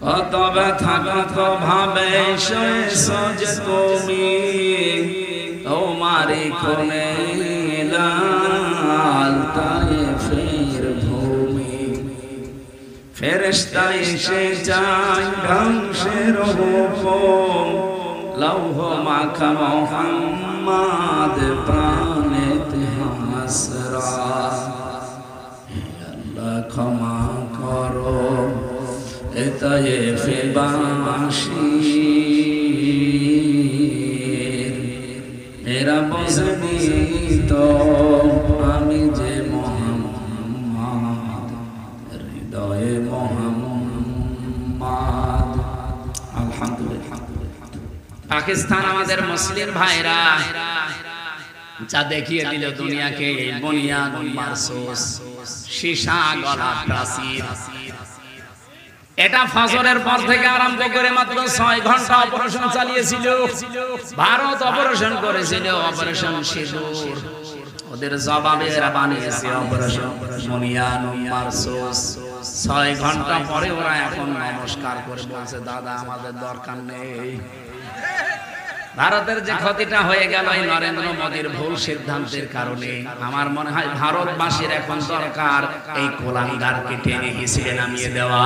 কত ব্যথা কত ভাবে সয়েছো যে তুমি তোমারই কোনে লাল তায়েফের ভূমি ফেরেশতা এসে যায় ধ্বংসের হুকুম লৌহ মাখা মুহাম্মদ প্রাণেতে হাসরা আল্লাহ ক্ষমা করো তায়েফে বাসী মেরা বসনি তো আমি যে মুহাম্মদ হৃদয়ে মুহাম্মদ। আলহামদুলিল্লাহ। পাকিস্তান আমাদের মুসলিম ভাইরা যা দেখিয়ে দিল দুনিয়াকে এই বুনিয়াদ মারসুস সীসা গলা প্রাচীর, এটা ফজরের পর থেকে আরম্ভ করে মাত্র 6 ঘন্টা অপারেশন চালিয়েছিল। ভারত অপারেশন করেছিল, অপারেশন সিঁদুর। ওদের জবাবে এরা বানিয়েছে অপারেশন বুনিয়াদ মারসুস। 6 ঘন্টা পরে ওরা এখন নমস্কার করে বলছে দাদা আমাদের দরকার নেই। ভারতের যে ক্ষতিটা হয়ে গেল এই নরেন্দ্র মোদীর ভুল সিদ্ধান্তের কারণে, আমার মনে হয় ভারতবাসীর এখন দরকার এই কোলাঙ্গারকে টেনে হিসেবে নামিয়ে দেওয়া।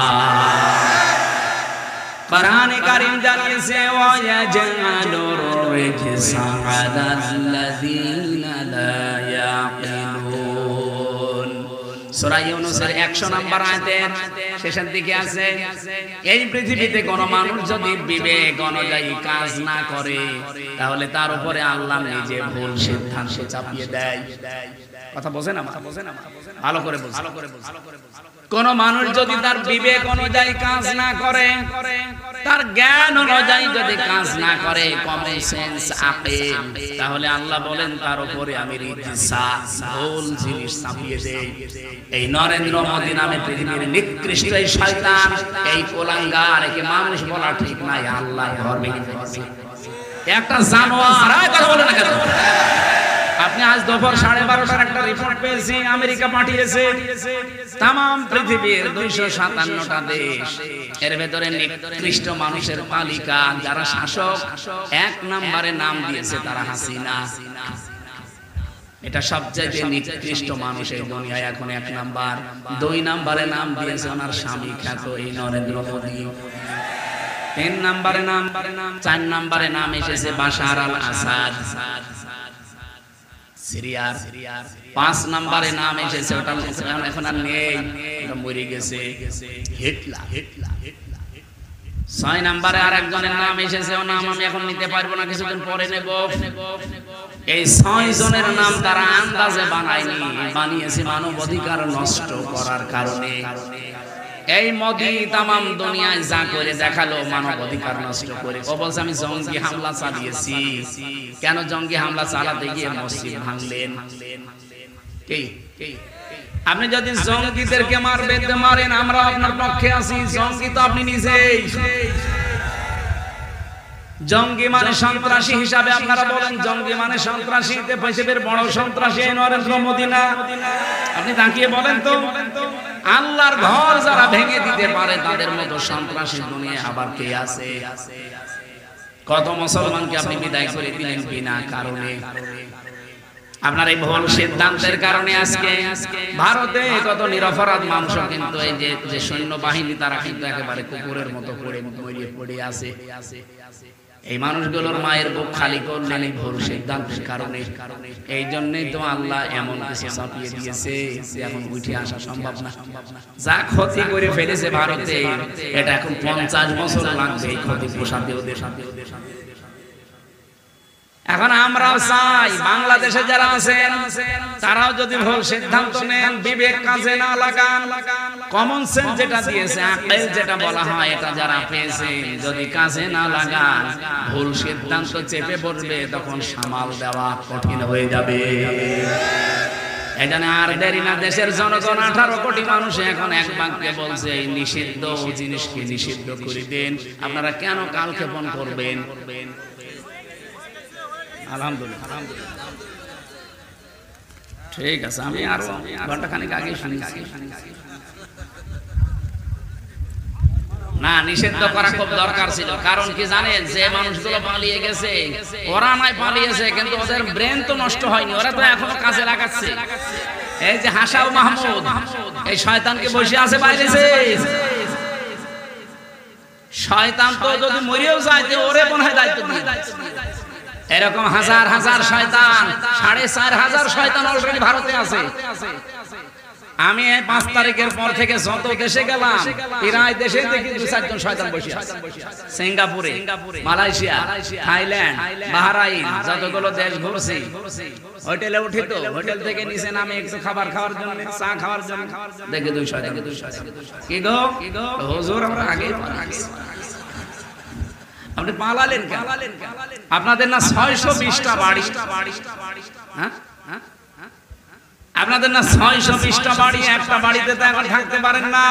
কোরআনে কারীম জানিয়েছে ওয়ায়াজআলুর রিজসা আলাল্লাযীনা লা ইয়াকিলুন। সূরা ইউনূসের 100 নম্বর আয়াতের শেষের দিকে আছে, এই পৃথিবীতে কোন মানুষ যদি বিবেক অনুযায়ী কাজ না করে তাহলে তার উপরে আল্লাহ নিজে ভুল সিদ্ধান্ত চাপিয়ে দেয়। কথা বোঝেন না? ভালো করে বোঝেন। কোন মানুষ যদি তার বিবেক অনুযায়ী কাজ না করে, তার জ্ঞান অনুযায়ী যদি কাজ না করে, কমন সেন্স আকীল, তাহলে আল্লাহ বলেন তার উপরে আমি রিজসা ভুল জিনিস চাপিয়ে দেই। এই নরেন্দ্র মোদী নামে পৃথিবীর নিকৃষ্ট এই শয়তান, এই কোলাঙ্গার, একে মানুষ বলা ঠিক নাই, আল্লাহ ঘর ভেঙে ফেলছে। একটা জানোয়ার। কথা বলে না কেন? আপনি আজ দুপুর 12:30টার একটা রিপোর্ট পেয়েছি, আমেরিকা পাঠিয়েছে তাম পৃথিবীর 257টা দেশ, এর ভেতরে নিকৃষ্ট মানুষের তালিকা যারা শাসক, 1 নম্বরে নাম দিয়েছে তারা হাসিনা। এটা সবচেয়ে নিকৃষ্ট মানুষ এই দুনিয়ায় এখন 1 নাম্বার। 2 নম্বরে নাম দিয়েছে ওনার স্বামী খ্যাত এই নরেন্দ্র মোদী। 3 নম্বরে নাম, 4 নম্বরে নাম এসেছে বাশার আল আসাদ সিরিয়ার। 5 নম্বরে নাম এসেছে, ওটা এখন আর নেই, ওটা মরে গেছে, হিটলার। 6 নম্বরে আরেকজনের নাম এসেছে, ও নাম আমি এখন নিতে পারবো না, কিছুদিন পরে নেব। এই 6 জনের নাম তারা আন্দাজে বানায়নি, বানিয়েছে মানব অধিকার নষ্ট করার কারণে। এই মোদী তামাম দুনিয়ায় যা করে দেখালো মানব অধিকার নষ্ট করে। ও বলছে আমি জঙ্গি হামলা চালিয়েছি। কেন জঙ্গি হামলা চালাতে গিয়ে মসজিদ ভাঙলেন? আপনি যদি জঙ্গিদেরকে মারেন, আমরা আপনার পক্ষে আছি। জঙ্গি তো আপনি নিজেই। জঙ্গি মানে সন্ত্রাসী হিসাবে আপনারা বলেন, জঙ্গি মানে সন্ত্রাসী। পৃথিবীর বড় সন্ত্রাসী নরেন্দ্র মোদী না? আপনি তাকিয়ে বলেন তো, আল্লাহর ঘর যারা ভেঙে দিতে পারে তাদের মতো সন্ত্রাসী দুনিয়ায় আবার কে আছে? কত মুসলমানকে আপনি বিদায় করে দিলেন বিনা কারণে। আপনার এই ভুল সিদ্ধান্তের কারণে আজকে ভারতে কত নিরপরাধ মানুষ, কিন্তু এই যে সৈন্যবাহিনী তারা কিন্তু একেবারে কুকুরের মতো করে মরিয়ে পড়ে আছে। এই মানুষগুলোর মায়ের বুক খালি করলেন এই ভুল সিদ্ধান্তের কারণে। এই জন্যই তো আল্লাহ এমন কিছু চাপিয়ে দিয়েছে যে এখন উঠে আসা সম্ভব না। যা ক্ষতি করে ফেলেছে ভারতে, এটা এখন 50 বছর লাগবে এই ক্ষতি পোষাতে ওদের সাথে। এখন আমরাও চাই বাংলাদেশে যারা আছেন তারাও যদি ভুল সিদ্ধান্ত নেন, বিবেক কাজে না লাগান, কমন সেন্স যেটা দিয়েছে, আকল যেটা বলা হয়, এটা যারা পেয়েছেন যদি কাজে না লাগান, ভুল সিদ্ধান্ত চেপে পড়বে, তখন সামাল দেওয়া কঠিন হয়ে যাবে। এখানে আর দেরি না, দেশের জনগণ 18 কোটি মানুষ এখন এক বাক্যে বলছে এই নিষিদ্ধ জিনিসকে নিষিদ্ধ করে দেন। আপনারা কেন কালক্ষেপণ করবেন? আলহামদুলিল্লাহ, ঠিক আছে। আমি আরো ঘন্টা খানিক আগে শুনেছি। না, নিষিদ্ধ করা খুব দরকার ছিল। কারণ কি জানেন, যে মানুষগুলো পালিয়ে গেছে ওরা নয় পালিয়েছে, কিন্তু ওদের ব্রেন তো নষ্ট হয়নি, ওরা তো এখনো কাজে লাগাচ্ছে। এই যে হাসাও মাহমুদ, এই শয়তানকে বসে আছে বাইরে, শয়তান তো যদি মরেও যায় ওরে মনে হয় দায়িত্ব দিয়ে। এরকম হাজার হাজার শয়তান, 4500 শয়তান অলরেডি ভারতে আছে। আমি 5 তারিখের পর থেকে যত দেশে গেলাম, প্রায় দেশে দেখি 2-4 জন শয়তান বসে আছে। সিঙ্গাপুরে, মালয়েশিয়া, থাইল্যান্ড, বাহরাইন, যতগুলো দেশ ঘুরছি, হোটেলে উঠি তো হোটেল থেকে নিচে নামে একটু খাবার খাওয়ার জন্য, চা খাওয়ার জন্য, দেখে 2 শয়তান। কি গো হুজুর, আমরা আগে আপনি পালালেন কেন? আপনাদের না 620টা বাড়ি, হ্যাঁ আপনাদের না 620টা বাড়ি, একটা বাড়িতে তো এখন থাকতে পারেন না।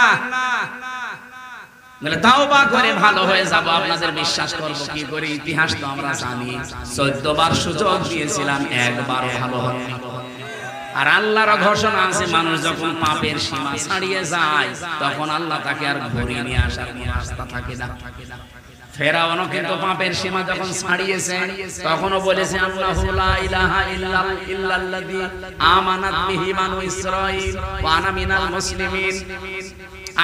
বলে তাওবা করে ভালো হয়ে যাব, আপনাদের বিশ্বাস করব কি করে? ইতিহাস তো আমরা জানি, 14 বার সুযোগ দিয়েছিলাম, একবারও ভালো হয়নি। আর আল্লাহর ঘোষণা আছে, মানুষ যখন পাপের সীমা ছাড়িয়ে যায় তখন আল্লাহ তাকে আর ঘুরিয়ে নিয়ে আসার কোনো রাস্তা থাকে না। ফেরাউনও কিন্তু পাপের সীমা যখন ছাড়িয়েছে তখনও বলেছে আল্লাহু লা ইলাহা ইল্লাল্লাযী আমানাত বিহি বানু ইসরাঈল ওয়া আনা মিনাল মুসলিমিন।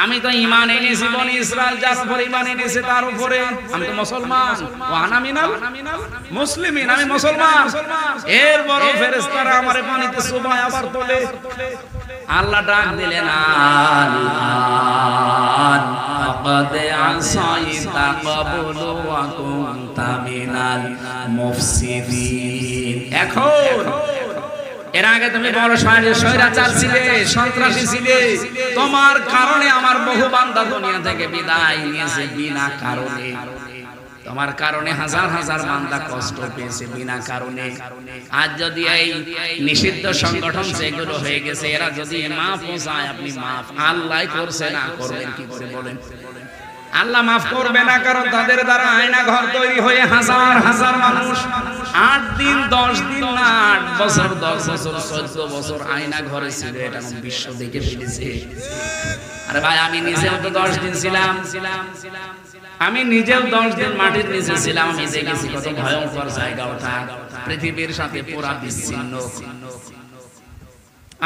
আমি তো ঈমান এনেছি বনি ইসরাইল যার উপর ঈমান এনেছে তার উপরে, আমি তো মুসলমান। ওয়া আনা মিনাল মুসলিমিন, আমি মুসলমান। এর বড় ফেরেশতারা আমারে পানিতে চুবায় আবার তোলে। আল্লাহ ডাক দিলেন, আল ফাকাদ আসাইতা ক্বাবলু ওয়া কুনতা মিনাল মুফসিদিন। এখন এর আগে তুমি বড় স্বৈরাচার ছিলে, সন্ত্রাসী ছিলে, তোমার কারণে আমার বহু বান্দা দুনিয়া থেকে বিদায় নিয়েছে বিনা কারণে। তোমার কারণে হাজার হাজার বান্দা কষ্ট পেয়েছে বিনা কারণে। আজ যদি এই নিষিদ্ধ সংগঠন যেগুলো হয়ে গেছে, এরা যদি মাফ চায়, আপনি মাফ আল্লাহ করছে না, করবেন কি করে বলেন? আল্লাহ মাফ করবে না, কারণ তাদের দ্বারা আয়না ঘর তৈরি হয়ে হাজার হাজার মানুষ 8 দিন 10 দিন না 8 বছর 10 বছর 14 বছর আয়না ঘরে ছিল, এটা বিশ্ব দেখে ফেলেছে। আরে ভাই, আমি নিজেও তো 10 দিন ছিলাম, আমি নিজেও 10 দিন মাটির নিচে ছিলাম। আমি দেখেছি কত ভয়ঙ্কর জায়গা ওটা, পৃথিবীর সাথে পুরা বিচ্ছিন্ন।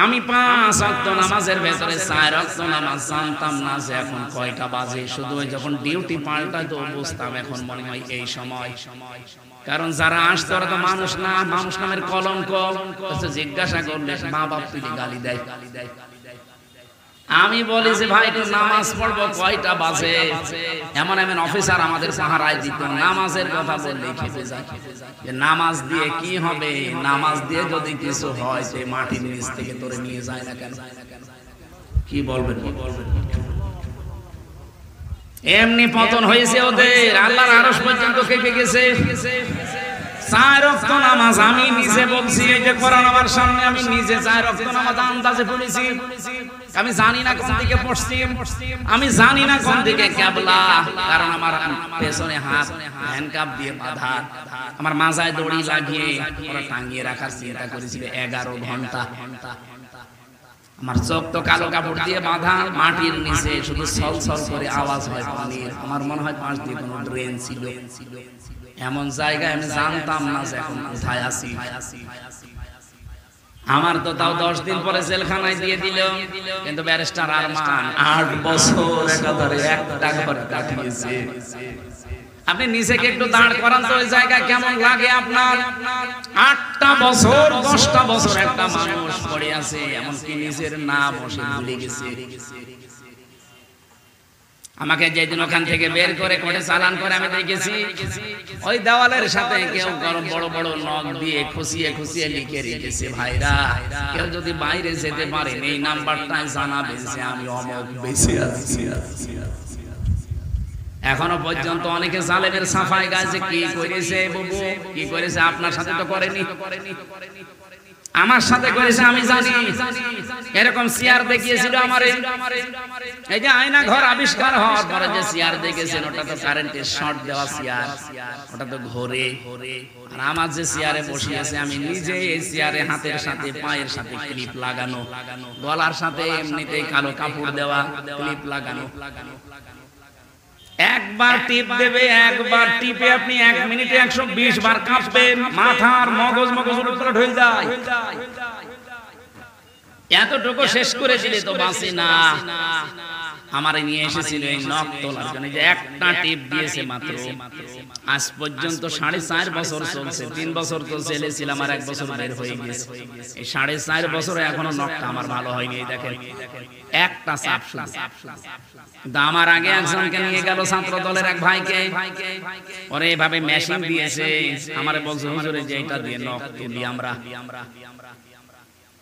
আমি 5 ওয়াক্ত নামাজের ভেতরে 4 ওয়াক্ত নামাজ জানতাম না যে এখন কয়টা বাজে। শুধু যখন ডিউটি পাল্টায় তো বুঝতাম এখন মনে হয় এই সময়। কারণ যারা আসতো ওরা তো মানুষ না, মানুষ নামের কলঙ্ক। জিজ্ঞাসা করলে মা বাপ তুই গালি দেয়। আমি বলি যে ভাই একটু নামাজ পড়বো, কয়টা বাজে? এমন এমন অফিসার আমাদের পাহারায় দিত, নামাজের কথা বললেই খেপে যায়। যে নামাজ দিয়ে কি হবে? নামাজ দিয়ে যদি কিছু হয় সে মাটির নিচ থেকে তোরে নিয়ে যায় না কেন? কি বলবেন? এমনি পতন হয়েছে ওদের, আল্লাহর আরশ পর্যন্ত কেঁপে গেছে। 4 ওয়াক্ত নামাজ আমি নিজে বলছি, এই যে কোরআন আমার সামনে, আমি নিজে 4 ওয়াক্ত নামাজ আন্দাজে পড়েছি। আমি জানি না কোন দিকে পশ্চিম, আমি জানি না কোন দিকে কিবলা, কারণ আমার পেছনে হাত হ্যান্ডকাপ দিয়ে বাঁধা, আমার মাথায় দড়ি লাগিয়ে ওরা টাঙিয়ে রাখার চিন্তা করেছিল 11 ঘন্টা। আমার চোখ তো কালো কাপড় দিয়ে বাঁধা, মাটির নিচে শুধু ছলছল করে আওয়াজ হয় পানির। আমার মনে হয় পাশ দিয়ে কোনো ড্রেন ছিল। এমন জায়গায় আমি জানতাম না যে এখন কোথায় আছি। আমার তো তাও 10 দিন পরে জেলখানায় দিয়ে দিল, কিন্তু ব্যারিস্টার আরমান 8 বছর একাধারে একটা ঘরে কাটিয়েছে। আপনি নিজেকে একটু দাঁড় করান তো, ওই জায়গা কেমন লাগে আপনার? 8টা বছর 10টা বছর একটা মানুষ পড়ে আছে, এমনকি নিজের নাম বসে ভুলে গেছে। আমাকে যেদিন ওখান থেকে বের করে কোর্টে চালান করে আমি দেখেছি ওই দেওয়ালের সাথে কেউ বড় বড় নখ দিয়ে খুশিয়ে খুশিয়ে লিখে রেখেছে, ভাইরা কেউ যদি বাইরে যেতে পারেন এই নাম্বারটাই জানাবেন যে আমি অমুক বেঁচে আছি। এখনো পর্যন্ত অনেকে জালেমের সাফাই গায়ে কি করেছে, বাবু কি করেছে, আপনার সাথে তো করেনি, আমার সাথে করেছে আমি জানি। এরকম চেয়ার দেখিয়েছিল আমারে, এই যে আয়না ঘর আবিষ্কার হওয়ার পরে যে চেয়ার দেখেছেন ওটা তো কারেন্টের শর্ট দেওয়া চেয়ার, ওটা তো ঘোরে। আর আমার যে চেয়ারে বসিয়েছে আমি নিজে এই চেয়ারে হাতের সাথে পায়ের সাথে ক্লিপ লাগানো, গলার সাথে এমনিতেই কালো কাপড় দেওয়া ক্লিপ লাগানো। একবার টিপ দেবে, একবার টিপে আপনি 1 মিনিটে 120 বার কাঁপবেন, মাথার মগজ উলটপালট হয়ে যায়। এতটুকু শেষ করে দিলে তো বাঁচি না। আমারে নিয়ে এসেছিল এই নখ তোলার জন্য, যে একটা টিপ দিয়েছে মাত্র। আজ পর্যন্ত 4.5 বছর চলছে। 3 বছর তো ছেলেছিলাম আর 1 বছর বের হয়ে গেছে। এই 4.5 বছরে এখনো নখটা আমার ভালো হয়নি। এই দেখেন একটা চাপ শুধু। কিন্তু আমার আগে একজনকে নিয়ে গেল ছাত্র দলের এক ভাইকে, ওরে এভাবে মেশিন দিয়েছে। আমারে বলছে হুজুরে যে এটা দিয়ে নখ তুলি আমরা।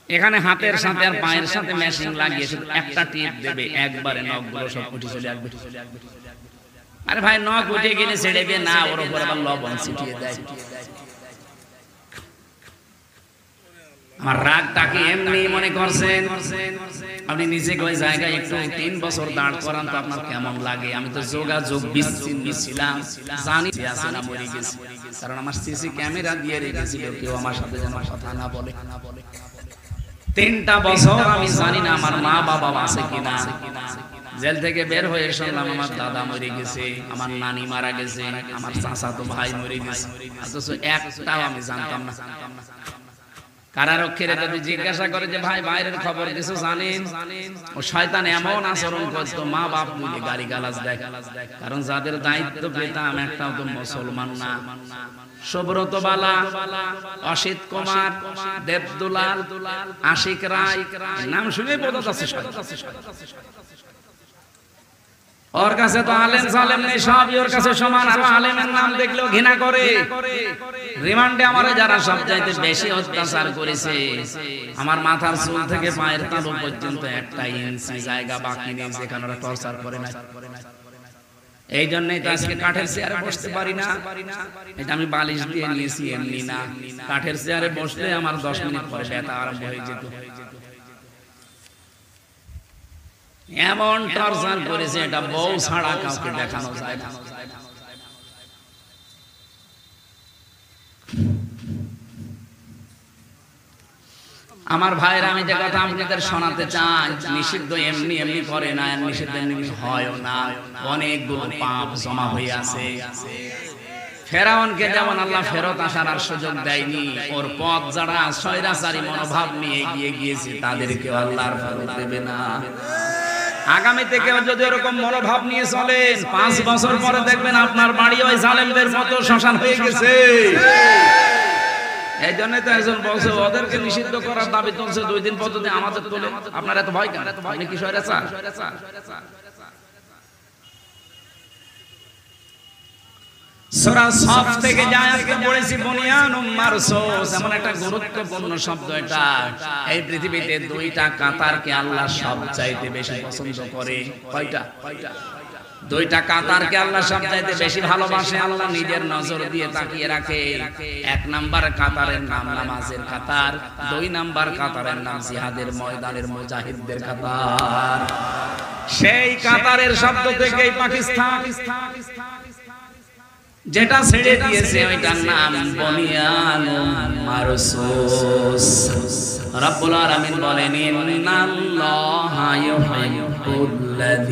এখানে হাতের সাথে আর পায়ের সাথে মেশিন লাগিয়ে শুধু একটা টিপ দেবে, একবারে নখগুলো সব উঠে চলে আসবে। আরে ভাই নখ উঠে গেলে ছেড়ে দিয়ে না, ওর উপর আবার লবণ ছিটিয়ে দেয়। আমার রাগটাকে এমনি মনে করছেন আপনি নিজে ওই জায়গায় একটু 3 বছর দাঁড় করান তো আপনার কেমন লাগে? আমি তো যোগাযোগ বিচ্ছিন্ন ছিলাম, জানি যে আছে না মরে গেছি, কারণ আমার সিসি ক্যামেরা দিয়ে রেখেছিল কেউ আমার সাথে যেন কথা না বলে। 3টা বছর আমি জানি না আমার মা বাবা আছে কিনা। জেল থেকে বের হয়ে শুনলাম আমার দাদা মরে গেছে, আমার নানি মারা গেছে, আমার চাচাতো ভাই মরে গেছে, অথচ একটাও আমি জানতাম না। কারারক্ষীরা যদি জিজ্ঞাসা করে যে ভাই বাইরের খবর কিছু জানেন, ও শয়তান এমন আচরণ করতো, মা বাপ মিলে গালিগালাজ দেয়। কারণ যাদের দায়িত্ব পেতাম একটাও তো মুসলমান না। সুব্রত বালা, অসিত কুমার, দেবদুলাল, আশিক রায়, নাম শুনে বোঝা যাচ্ছে ওর কাছে তো আলেম সালেম নেই, সবই ওর কাছে সমান। আর আলেমের নাম দেখলেও ঘৃণা করে। রিমান্ডে আমারে যারা সবচাইতে বেশি অত্যাচার করেছে, আমার মাথার চুল থেকে পায়ের তালু পর্যন্ত 1 ইঞ্চি জায়গা বাকি নেই যেখানে ওরা টর্চার করে না। এই জন্যই তো আজকে কাঠের চেয়ারে বসতে পারি না। এটা আমি বালিশ দিয়ে নিয়েছি এমনি না। কাঠের চেয়ারে বসলে আমার 10 মিনিট পরে ব্যথা আরম্ভ হয়ে যেত। এমন টর্চার করেছে, এটা বউ ছাড়া কাউকে দেখানো যায় না। আমার ভাইরা, আমি যে কথা আপনাদের শোনাতে চাই, নিষিদ্ধ এমনি এমনি করে না, নিষিদ্ধ এমনি হয়ও না। অনেকগুলো পাপ জমা হয়ে আছে। ফেরাউনকে যেমন আল্লাহ ফেরত আসার আর সুযোগ দেয়নি, ওর পথ যারা স্বৈরাচারী মনোভাব নিয়ে এগিয়ে গিয়েছে তাদেরকে আল্লাহ আর ফেরত দেবে না। আগামীতে কেউ যদি এরকম মনোভাব নিয়ে চলেন, 5 বছর পরে দেখবেন আপনার বাড়ি ওই জালেমদের মতো শ্মশান হয়ে গেছে। এই জন্যই তো একজন বলছে ওদেরকে নিষিদ্ধ করার দাবি তুলছে, 2 দিন পর যদি আমাদের তোলে, আপনার এত ভয় কেন? আপনি কি স্বৈরাচার? সূরা সফ থেকে যে আয়াতটা পড়েছি, বুনিয়ানুম মারসুস, এমন একটা গুরুত্বপূর্ণ শব্দ এটা। এই পৃথিবীতে 2টা কাতারকে আল্লাহ সবচাইতে বেশি পছন্দ করে। কয়টা? 2টা কাতারকে আল্লাহ সবচাইতে বেশি ভালোবাসে। আল্লাহ নিজের নজর দিয়ে তাকিয়ে রাখে। 1 নাম্বার কাতারের নাম নামাজের কাতার, 2 নাম্বার কাতারের নাম জিহাদের ময়দানের মুজাহিদদের কাতার। সেই কাতারের শব্দ থেকেই পাকিস্তান যেটা ছেড়ে দিয়েছে ওইটার নাম বুনিয়ানুম মারসুস। রব্বুল আলামিন বলেন, ইন্নাল্লাহা ইউহিব্বুল্লাযীনা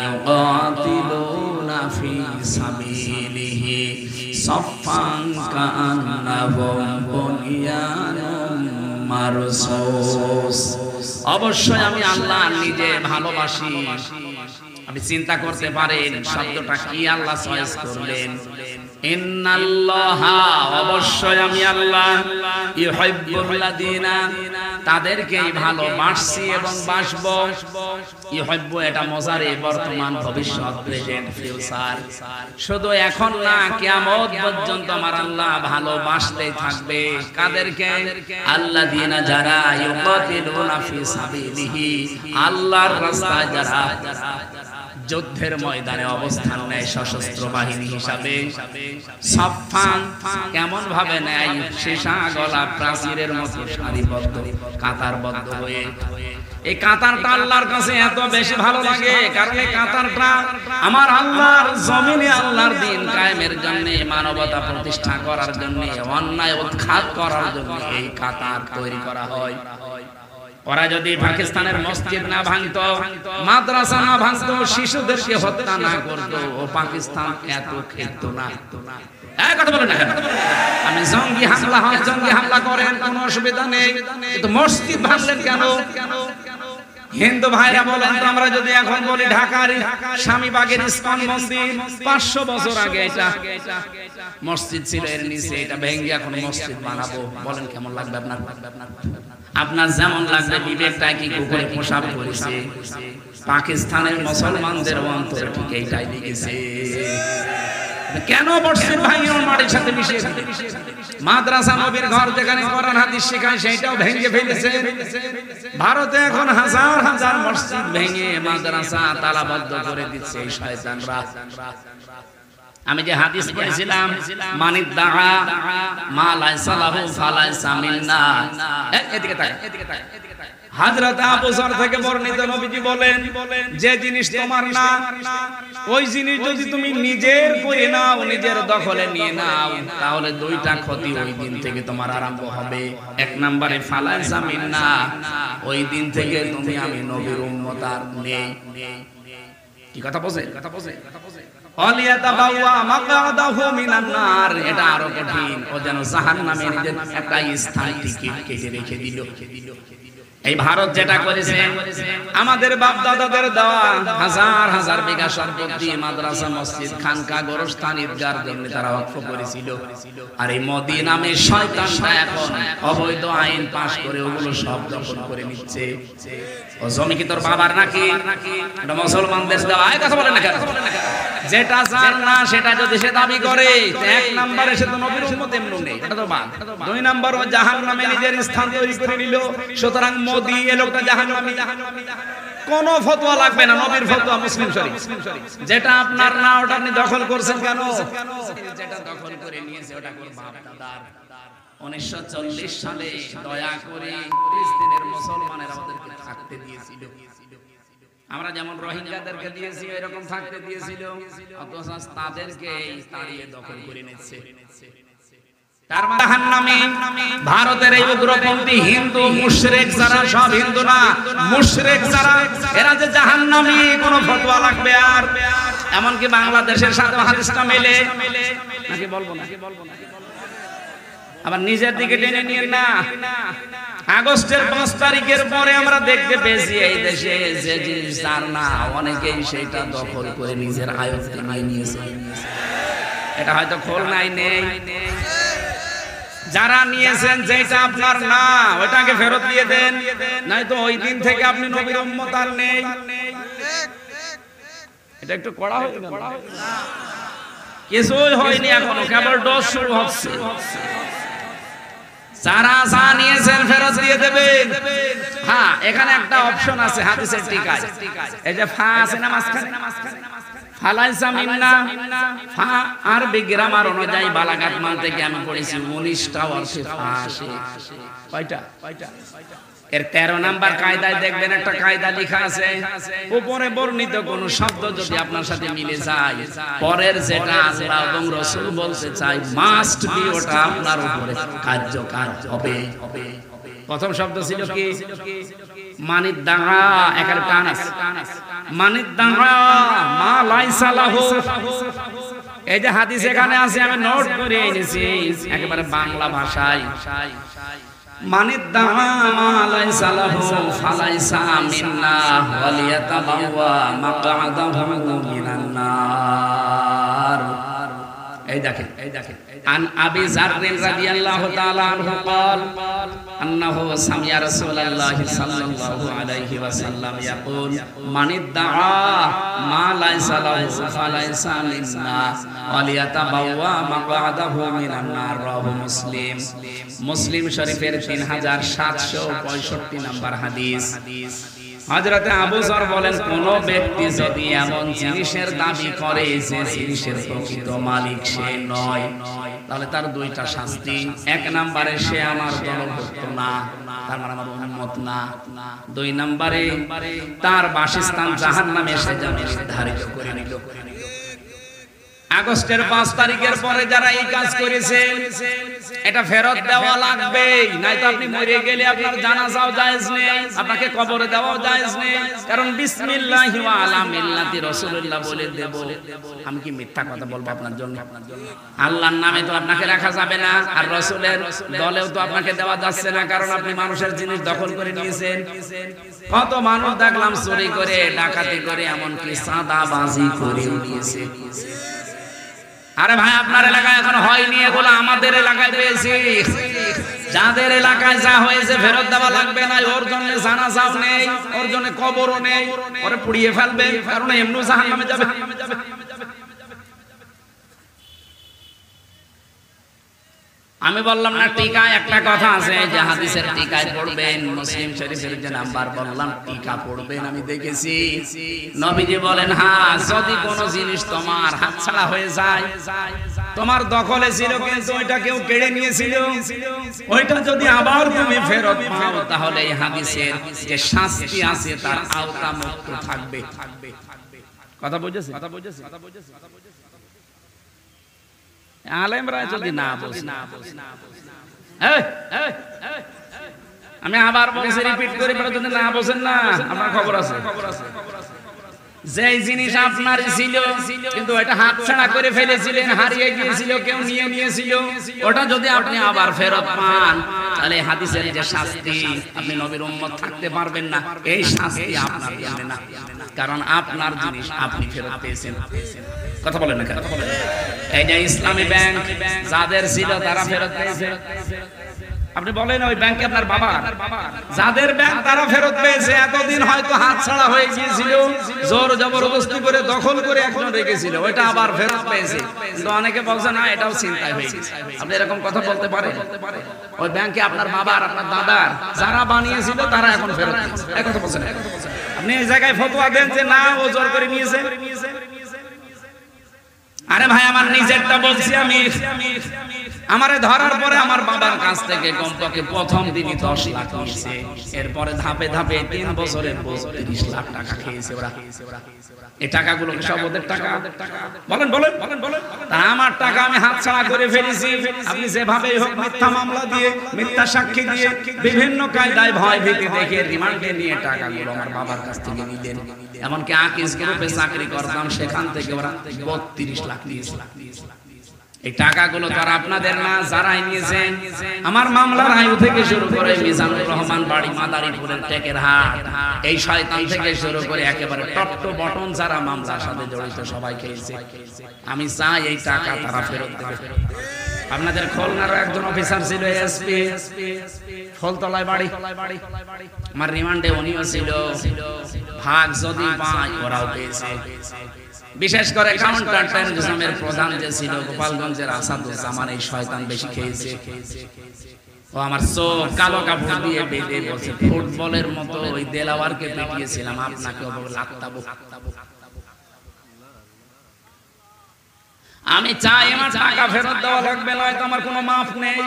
ইউকাতিলুনা ফী সাবিলিহি সাফফান কাআন্নাহুম বুনিয়ানুম মারসুস। অবশ্যই আমি আল্লাহ নিজে ভালোবাসি। আপনি চিন্তা করতে পারেন শব্দটা কি আল্লাহ চয়েস করলেন। ইন্নাল্লাহা, অবশ্যই আমি আল্লাহ, ইউহিব্বুল্লাযীনা, তাদেরকেই ভালোবাসি এবং বাসবো। ইউহিব্বু এটা মুজারি, বর্তমান, ভবিষ্যৎ, প্রেজেন্ট, ফিউচার। শুধু এখন না, কিয়ামত পর্যন্ত আমার আল্লাহ ভালোবাসতেই থাকবে। কাদেরকে? আল্লাযীনা, যারা ইউকাতিলুনা ফী সাবিলিহি, আল্লাহর রাস্তায় যারা যুদ্ধের ময়দানে অবস্থান নেয় সশস্ত্র বাহিনী হিসাবে। সাফফান, কেমন ভাবে নেয়? সীসা গলা প্রাচীরের মতো সারিবদ্ধ, কাতারবদ্ধ হয়ে। এই কাতারটা আল্লাহর কাছে এত বেশি ভালো লাগে কারণ এই কাতারটা আমার আল্লাহর জমিনে আল্লাহর দ্বীন কায়েমের জন্য, মানবতা প্রতিষ্ঠা করার জন্য, অন্যায় উৎখাত করার জন্য এই কাতার তৈরি করা হয়। ওরা যদি পাকিস্তানের মসজিদ না ভাঙতো, মাদ্রাসা না ভাঙতো, শিশুদেরকে হত্যা না করতো, ও পাকিস্তান এত খেলতো না। কথা বলেন না কেন? আমি জঙ্গি হামলা হয়, জঙ্গি হামলা করেন, কোনো অসুবিধা নেই, কিন্তু মসজিদ ভাঙলেন কেন? হিন্দু ভাইরা বলেন তো, আমরা যদি এখন বলি ঢাকার স্বামীবাগের ইসকন মন্দির 500 বছর আগে এটা মসজিদ ছিল, এর নিচে এটা ভেঙে এখন মসজিদ বানাবো, বলেন কেমন লাগবে আপনার? আপনার যেমন লাগবে, বিবেকটা কি কুকুরে পোশাক করেছে? পাকিস্তানের মুসলমানদের অন্তরে ঠিক এইটাই লিখেছে। কেন মসজিদ ভাঙিয়ে মাটির সাথে মিশিয়ে দিতে? মাদ্রাসা নবীর ঘর যেখানে কোরআন হাদিস শেখায় সেটাও ভেঙে ফেলেছে। ভারতে এখন হাজার হাজার মসজিদ ভেঙে মাদ্রাসা তালাবদ্ধ করে দিচ্ছে এই শয়তানরা। আমি যে হাদিস পড়েছিলাম, মানিদ দাআ মা লাইসা লাহু ফালাইসা মিন্না, এদিকে তাকা, এদিকে তাকা। হযরত আবু যর থেকে বর্ণিত, নবীজি বলেন, যে জিনিস তোমার না, ওই জিনিস যদি তুমি নিজের করে নাও, নিজের দখলে নিয়ে নাও, তাহলে দুইটা ক্ষতি ওই দিন থেকে তোমার আরম্ভ হবে। এক নম্বরে ফালাইসা মিন্না, ওই দিন থেকে তুমি আমি নবীর উম্মত আর নেই। কি কথা বোঝে? কথা বোঝে? অলিয়াতাবাওয়া মাকআদাহু মিনান নার, এটা আরো কঠিন। ও যেন জাহান্নামে নিজের একটা স্থান টিকিট কেটে রেখে দিল। এই ভারত যেটা করেছে, আমাদের বাপ দাদাদের দেওয়া হাজার হাজার বিঘা সম্পত্তি মাদ্রাসা, মসজিদ, খানকা, গোরস্থান, ঈদগার জন্য তারা ওয়াকফ করেছিল। আর এই মোদি নামে শয়তানটা এখন অবৈধ আইন পাশ করে ওগুলো সব দখল করে নিচ্ছে। ও জমি কি তোর বাবার নাকি? এটা মুসলমানদের দেওয়া। এই কথা বলেন না কেন? যেটা যার না সেটা যদি সে দাবি করে, এক নম্বরে সে তো নবীর উম্মত এমন নেই, এটা তো বাদ। দুই নম্বর, ও জাহান্নামে নিজের স্থান তৈরি করে নিল। সুতরাং মোদি এই লোকটা জাহান্নামী। কোন ফতোয়া লাগবে না, নবীর ফতোয়া, মুসলিম শরীফ। যেটা আপনার না ওটা আপনি দখল করছেন কেন? যেটা দখল করে নিয়েছে ওটা কোন বাপ দাদার। 1940 সালে দয়া করে ফিলিস্তিনের মুসলমানেরা আমাদেরকে থাকতে দিয়েছিল। আমরা যেমন রোহিঙ্গাদেরকে দিয়েছি এরকম থাকতে দিয়েছিল, অথচ তাদেরকে তাড়িয়ে দখল করে নিচ্ছে। তার মানে জাহান্নামী ভারতের এই উগ্রপন্থী হিন্দু মুশরিক যারা, সব হিন্দু না, মুশরিক যারা, এরা যে জাহান্নামী কোন ফতোয়া লাগবে আর? এমনকি বাংলাদেশের সাথে হাদিসটা মেলে নাকি বলবো না? আবার নিজের দিকে টেনে নিয়ে না। আগস্টের 5 তারিখের পরে আমরা দেখতে পেয়েছি এই দেশে যে জিনিস যার না, অনেকেই সেটা দখল করে নিজের আয়ত্তে নিয়ে নিয়েছে। এটা হয়তো খুলনাই নেই, যারা নিয়েছেন যেটা আপনার না ওটাকে ফেরত দিয়ে দেন, নয়তো ওই দিন থেকে আপনি নবীর উম্মত আর নেই। এটা একটু কড়া হয়ে গেল। কিছুই হয়নি এখনো, কেবল ডোজ শুরু হচ্ছে। যারা যা নিয়েছেন ফেরত দিয়ে দেবেন। হ্যাঁ, এখানে একটা অপশন আছে হাদিসের টিকায়, এই যে ফা আছে না মাঝখানে, ফালাইসা মিন্না, ফা আরবি গ্রামার অনুযায়ী বালাগাত মান থেকে আমি পড়েছি 19টা অর্থে ফা আসে। কয়টা? এর 13 নাম্বার কায়দায় দেখবেন একটা কায়দা লেখা আছে, উপরে বর্ণিত কোন শব্দ যদি আপনার সাথে মিলে যায়, পরের যেটা আল্লাহ এবং রাসূল বলতে চাই মাস্ট বি ওটা আপনার উপরে কার্যকর হবে। প্রথম শব্দ ছিল কি? মানিদ দাআ, এখানে টান আছে, মানিদ দাআ মা লাইসা লাহু। এই যে হাদিস এখানে আছে, আমি নোট করে এনেছি একেবারে বাংলা ভাষায়। মানিদ দাআ মা লাইসা লাহু ফালাইসা মিন্না ওয়ালিয়াতাবাওয়া মাকআদাহু মিনান নার। এই দেখেন, আন আবি যার রাদিয়াল্লাহু তাআলা আনহু قال আন্নাহু সামিয়া রাসূলুল্লাহি সাল্লাল্লাহু আলাইহি ওয়াসাল্লাম ইয়াকুল মানিদ দাআ মা লাইসা লাহু ফালাইসা মিন্না ওয়ালিয়াতাবাওয়া মাকআদাহু মিনান নার। রাহু মুসলিম। মুসলিম শরীফের 3765 নাম্বার হাদিস। হযরতে আবু যর বলেন, কোন ব্যক্তি যদি এমন জিনিসের দাবি করে যে জিনিসের প্রকৃত মালিক সে নয়, তাহলে তার দুইটা শাস্তি। এক নম্বরে সে আমার দলভুক্ত না, তার মানে আমার উম্মত না। দুই নম্বরে তার বাসস্থান জাহান্নামে সে যেন নির্ধারিত করে নিল। আগস্টের 5 তারিখের পরে যারা এই কাজ করেছেন এটা ফেরত দেওয়া লাগবে, নয়তো আপনি মরে গেলে আপনার জানাজাও জায়েজ নেই, আপনাকে কবরে দেওয়াও জায়েজ নেই। কারণ বিসমিল্লাহি ওয়া আলা মিল্লাতি রাসূলুল্লাহ বলে দেব, আমি কি মিথ্যা কথা বলবো আপনার জন্য? আল্লাহর নামে তো আপনাকে রাখা যাবে না, আর রাসূলের দলেও তো আপনাকে দেওয়া যাচ্ছে না, কারণ আপনি মানুষের জিনিস দখল করে নিয়েছেন। কত মানুষ দেখলাম চুরি করে, ডাকাতি করে, এমনকি চাঁদাবাজি করে নিয়েছে। আরে ভাই, আপনার এলাকায় এখন হয়নি, এগুলো আমাদের এলাকায় পেয়েছি। যাদের এলাকায় যা হয়েছে ফেরত দেওয়া লাগবে না, ওর জন্য জানাজাও নেই, ওর জন্য কবরও নেই, ওরে পুড়িয়ে ফেলবে, কারণ এমনি জাহান্নামে যাবে। আমি বললাম না টিকা, একটা কথা আছে যে হাদিসের টিকায় পড়বেন, মুসলিম শরীফের যে নাম্বার বললাম টিকা পড়বেন, আমি দেখেছি নবীজি বলেন, হ্যাঁ যদি কোনো জিনিস তোমার হাতছাড়া হয়ে যায়, তোমার দখলে ছিল কিন্তু ওইটা কেউ কেড়ে নিয়েছিল, ওইটা যদি আবার তুমি ফেরত পাও, তাহলে এই হাদিসের যে শাস্তি আছে তার আওতা মুক্ত থাকবে। কথা বুঝেছেন? আলেমরা যদি না বোঝে, আমি আবার বলছি, রিপিট করে, যদি না বোঝেন না, আপনার খবর আছে। যে জিনিস আপনার ছিল কিন্তু এটা হাতছাড়া করে ফেলেছিলেন, হারিয়ে গিয়েছিল, কেউ নিয়ে নিয়েছিল, ওটা যদি আপনি আবার ফেরত পান, তাহলে হাদিসের যে শাস্তি, আপনি নবীর উম্মত থাকতে পারবেন না, এই শাস্তি আপনার জন্য না, কারণ আপনার জিনিস আপনি ফেরত পেয়েছেন। কথা বলেন না কেন? এই যে ইসলামী ব্যাংক যাদের ছিল তারা ফেরত পেয়েছে। আপনি বলেন ওই ব্যাংকে আপনার বাবা, যাদের ব্যাংক তারা ফেরত পেয়েছে। এতদিন হয়তো হাতছাড়া হয়ে গিয়েছিল, জোর জবরদস্তি করে দখল করে একজন রেখেছিল, ওইটা আবার ফেরত পেয়েছে। কিন্তু অনেকে বলছে না, এটাও চিন্তায় হয়ে গেছে। আপনি এরকম কথা বলতে পারেন? ওই ব্যাংকে আপনার বাবার, আপনার দাদার যারা বানিয়েছিল তারা এখন ফেরত পেয়েছে, এই কথা বলছেন। আপনি এই জায়গায় ফতোয়া দেন যে না, ও জোর করে নিয়েছে। আরে ভাই, আমার নিজেরটা বলছি আমি। আমারে ধরার পরে আমার বাবার কাছ থেকে কমপক্ষে প্রথম দিনই 10 লাখ নিয়েছে, এরপরে ধাপে ধাপে 3 বছরের 30 লাখ টাকা খেয়েছে ওরা। এই টাকাগুলো সব ওদের টাকা। বলেন বলেন বলেন বলেন, আমার টাকা আমি হাতছাড়া করে ফেলেছি। আপনি যেভাবেই হোক মিথ্যা মামলা দিয়ে, মিথ্যা সাক্ষী দিয়ে, বিভিন্ন কায়দায় ভয় ভীতি দেখে রিমান্ডে নিয়ে টাকাগুলো আমার বাবার কাছ থেকে নিলেন। এমনকি আকিস গ্রুপে চাকরি করতাম, সেখান থেকে ওরা 32 লাখ নিয়েছে। এই টাকাগুলো তো আর আপনাদের না, যারাই নিয়েছেন। আমার মামলার আয়ু থেকে শুরু করে মিজানুর রহমান বাড়ি মাদারীপুরের টেকের হাট, এই শয়তান থেকে শুরু করে একেবারে টপ টু বটন যারা মামলার সাথে জড়িত সবাই খেয়েছে। আমি চাই এই টাকা তারা ফেরত দেবে। আপনাদের খুলনারও একজন অফিসার ছিল, এসপি, ফলতলায় বাড়ি, আমার রিমান্ডে উনিও ছিল। ভাগ যদি পায় ওরাও পেয়েছে। বিশেষ করে কাউন্টার টেররিজমের প্রধান যে ছিল গোপালগঞ্জের আসাদুজ্জামান, এই শয়তান বেশি খেয়েছে। ও আমার চোখ কালো কাপড় দিয়ে বেঁধে বলছে, ফুটবলের মতো ওই দেলাওয়ারকে পিটিয়েছিলাম, আপনাকে লাগতাবো। আমি চাই আমার টাকা ফেরত দেওয়া লাগবে, নয়তো আমার কোনো মাফ নেই।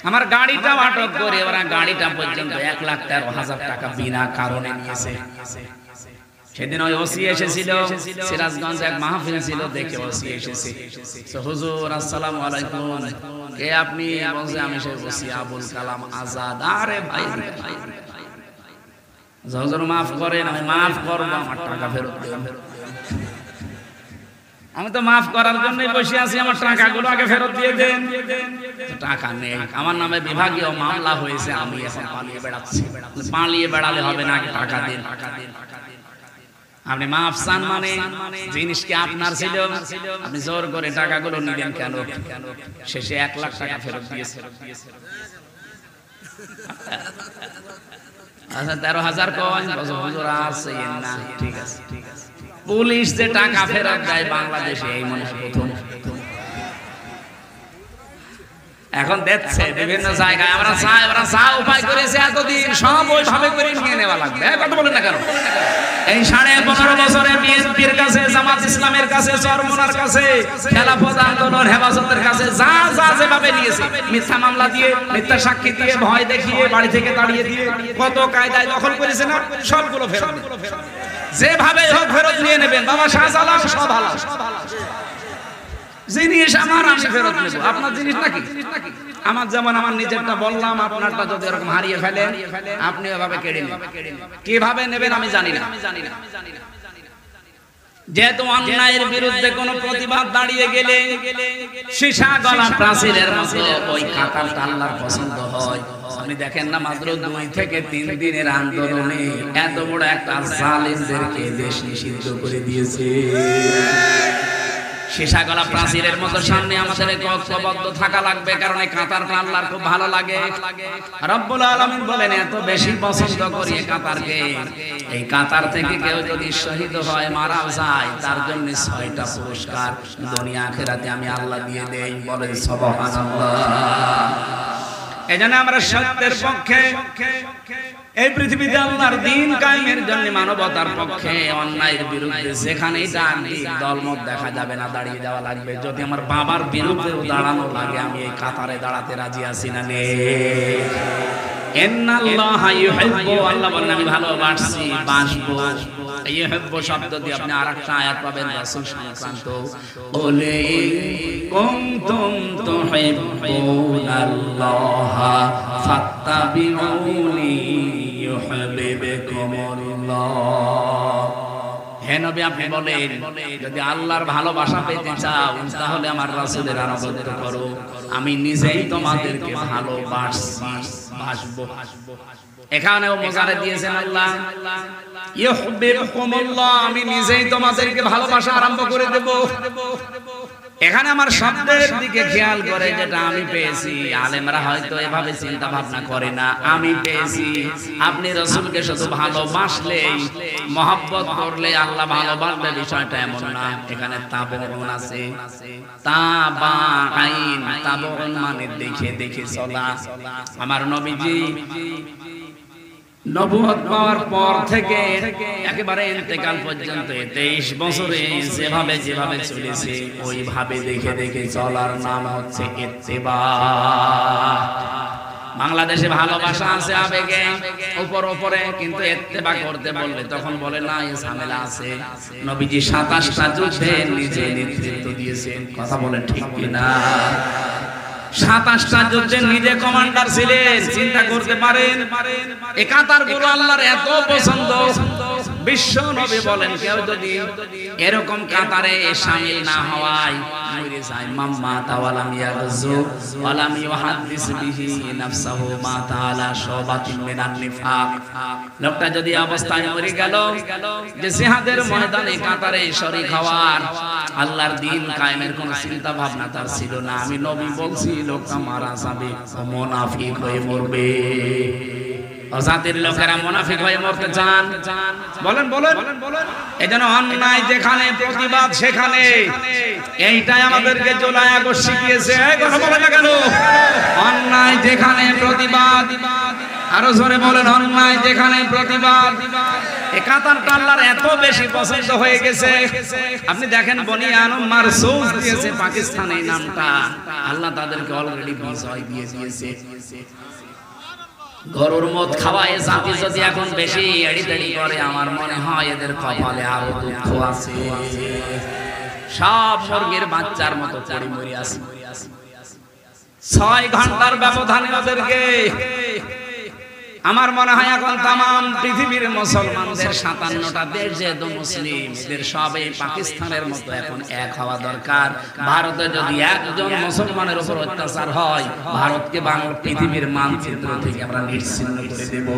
আমার গাড়িটা আটক করে ওরা গাড়িটা পর্যন্ত 1,13,000 টাকা বিনা কারণে নিয়েছে। সেদিন ওই ওসি এসেছিল, সিরাজগঞ্জ এক মাহফিল ছিল, দেখে ওসি এসেছে। হুজুর আসসালামু আলাইকুম, কে আপনি? বলছে আমি সেই ওসি আবুল কালাম আজাদ। আরে ভাই, হুজুর মাফ করেন। আমি মাফ করবো, আমার টাকা ফেরত দেন। আমি তো মাফ করার জন্যই বসে আছি, আমার টাকাগুলো আগে ফেরত দিয়ে দেন। টাকা নেই, আমার নামে বিভাগীয় মামলা হয়েছে, আমি এখন পালিয়ে বেড়াচ্ছি। পালিয়ে বেড়ালে হবে না, টাকা দিন। আপনি মাফ চান মানে জিনিস কি আপনার ছিল, আপনি জোর করে টাকাগুলো নিলেন কেন? শেষে 1 লাখ টাকা ফেরত দিয়েছে। আচ্ছা 13,000 কয়? হুজুর আছে না, ঠিক আছে। পুলিশ যে টাকা ফেরত দেয় বাংলাদেশে, এই মনে হয় প্রথম। এখন দেখছে বিভিন্ন জায়গায়। আমরা চাই, ওরা যা উপায় করেছে এতদিন সব ওইভাবে করে নিয়ে নেওয়া লাগবে। কথা বলেন না কেন? এই 15.5 বছরে বিএনপির কাছে, জামাত ইসলামের কাছে, চরমোনার কাছে, খেলাফত আন্দোলন, হেফাজতের কাছে যা যা যেভাবে নিয়েছে, মিথ্যা মামলা দিয়ে, মিথ্যা সাক্ষী দিয়ে, ভয় দেখিয়ে, বাড়ি থেকে তাড়িয়ে দিয়ে, কত কায়দায় দখল করেছে না, সবগুলো ফেরত। যেভাবে হোক ফেরত নিয়ে নেবেন। বাবা শাহজালাল সব হালাল, জিনিস আমার আমি ফেরত নেব। আপনার জিনিস নাকি? আমার যেমন আমার নিজেরটা বললাম, আপনারটা যদি এরকম হারিয়ে ফেলেন আপনি এভাবে কেড়ে নেবেন। কিভাবে নেবেন আমি জানি না। যেহেতু অন্যায়ের বিরুদ্ধে কোন প্রতিবাদ দাঁড়িয়ে গেলে সীসা গলা প্রাচীরের মতো ওই কাঁটালটা আল্লাহর পছন্দ হয়। আপনি দেখেন না, মাত্র 2 থেকে 3 দিনের আন্দোলনে এত বড় একটা জালিমদেরকে দেশ নিষিদ্ধ করে দিয়েছে। সীসা গলা প্রাচীরের মতো সামনে আমাদের ঐক্যবদ্ধ থাকা লাগবে, কারণ এই কাঁটারটা আল্লাহর খুব ভালো লাগে। রব্বুল আলামিন বলেন এত বেশি পছন্দ করি এই কাঁটারকে, এই কাঁটার থেকে কেউ যদি শহীদ হয়, মারা যায়, তার জন্য 6টা পুরস্কার দুনিয়া আখিরাতে আমি আল্লাহ দিয়ে দেই। বলেন সুবহানাল্লাহ। এজন্য আমরা সত্যের পক্ষে, এই পৃথিবীতে আল্লাহর দ্বীন কায়েমের জন্য মানবতার পক্ষে, অন্যায়ের বিরুদ্ধে যেখানেই দলমত দেখা যাবে না, দাঁড়িয়ে যাওয়া লাগবে। যদি আমার বাবার বিরুদ্ধেও দাঁড়ানো লাগে, আমি এই কাতারে দাঁড়াতে রাজি আছি না নে। ইন্নাল্লাহা ইউহিব্বু, আল্লাহ বলেন আমি ভালোবাসি, বাসবো। ইউহিব্বু শব্দ দিয়ে আপনি আরেকটা আয়াত পাবেন রাসূল সংক্রান্ত, ওলে কুনতুম তুহিব্বুনাল্লাহা ফাত্তাবিউনি ইউহিব্বুকুমুল্লাহ। হে নবী আপনি বলেন যদি আল্লাহর ভালোবাসা পেতে চাও তাহলে আমার রাসূলের আনুগত্য করো, আমি নিজেই তোমাদেরকে ভালোবাসবো। এখানেও মোজারে দিয়েছেন আল্লাহ ইউহিব্বুকুমুল্লাহ, আমি নিজেই তোমাদেরকে ভালোবাসা আরম্ভ করে দেব। এখানে আমার শব্দের দিকে খেয়াল করে, যেটা আমি পেয়েছি আলেমরা হয়তো এভাবে চিন্তা ভাবনা করে না, আমি পেয়েছি আপনি রাসূলকে শুধু ভালোবাসলেই, মহব্বত করলে আল্লাহ ভালোবাসবে, বিষয়টা এমন না। এখানে তাবউন আছে, তাবাইন, তাবউন মানে দেখে দেখে চলা। আমার নবীজি নবুয়ত পাওয়ার পর থেকে একেবারে ইন্তেকাল পর্যন্ত 23 বছরে যেভাবে যেভাবে চলেছে ওইভাবে দেখে দেখে চলার নাম হচ্ছে ইত্তেবা। বাংলাদেশে ভালোবাসা আছে আবেগে উপরে, কিন্তু ইত্তেবা করতে বললে তখন বলে না, এই ঝামেলা আছে। নবীজি 27টা যুদ্ধে নিজে নেতৃত্ব দিয়েছেন, কথা বলেন ঠিক কিনা? 27টা যুদ্ধে নিজে কমান্ডার ছিলেন। চিন্তা করতে পারেন এই কাতারগুলো আল্লাহর এত পছন্দ। বিশ্ব নবী বলেন কেউ যদি এরকম কাতারে শামিল না হওয়ায় মরে যায়, মাম্মা তাওয়ালাম ইয়াগজু ওয়ালাম ইউহাদ্দিস বিহি নাফসাহু মা তাআলা শাবাতিন মিনান নিফাক, লোকটা যদি অবস্থায় মরে গেল যে জিহাদের ময়দানে কাতারে শরীক হওয়ার, আল্লাহর দ্বীন কায়েমের কোন চিন্তা ভাবনা তার ছিল না, আমি নবী বলছি লোকটা মারা যাবে, মুনাফিক হয়ে মরবে। জাতির লোকেরা মুনাফিক হয়ে মরতে চান? বলেন বলেন। এজন্য অন্যায় যেখানে প্রতিবাদ সেখানে, এইটাই আমাদেরকে জুলাই আগস্ট শিখিয়েছে। কথা বলে না কেন? অন্যায় যেখানে প্রতিবাদ, আরো জোরে বলেন, অন্যায় যেখানে প্রতিবাদ। এই কাতারটা আল্লাহর এত বেশি পছন্দ হয়ে গেছে। আপনি দেখেন বনি আনুম মারসুস দিয়েছে পাকিস্তানে নামটা, আল্লাহ তাদেরকে অলরেডি বিজয় দিয়ে দিয়েছে। গরুর মদ খাওয়ায় জাতি যদি এখন বেশি এড়িতেড়ি করে, আমার মনে হয় এদের কপালে আরো দুঃখ আছে। সব মুরগির বাচ্চার মতো পড়ে মরে আছে। 6 ঘন্টার ব্যবধানে ওদেরকে, আমার মনে হয় এখন তামাম পৃথিবীর মুসলমানদের 57টা দেশ যেহেতু মুসলিম, এদের সবই পাকিস্তানের মতো এখন এক হওয়া দরকার। ভারতে যদি একজন মুসলমানের উপর অত্যাচার হয়, ভারতকে বাংলা পৃথিবীর মানচিত্র থেকে আমরা নিশ্চিহ্ন করে দেব।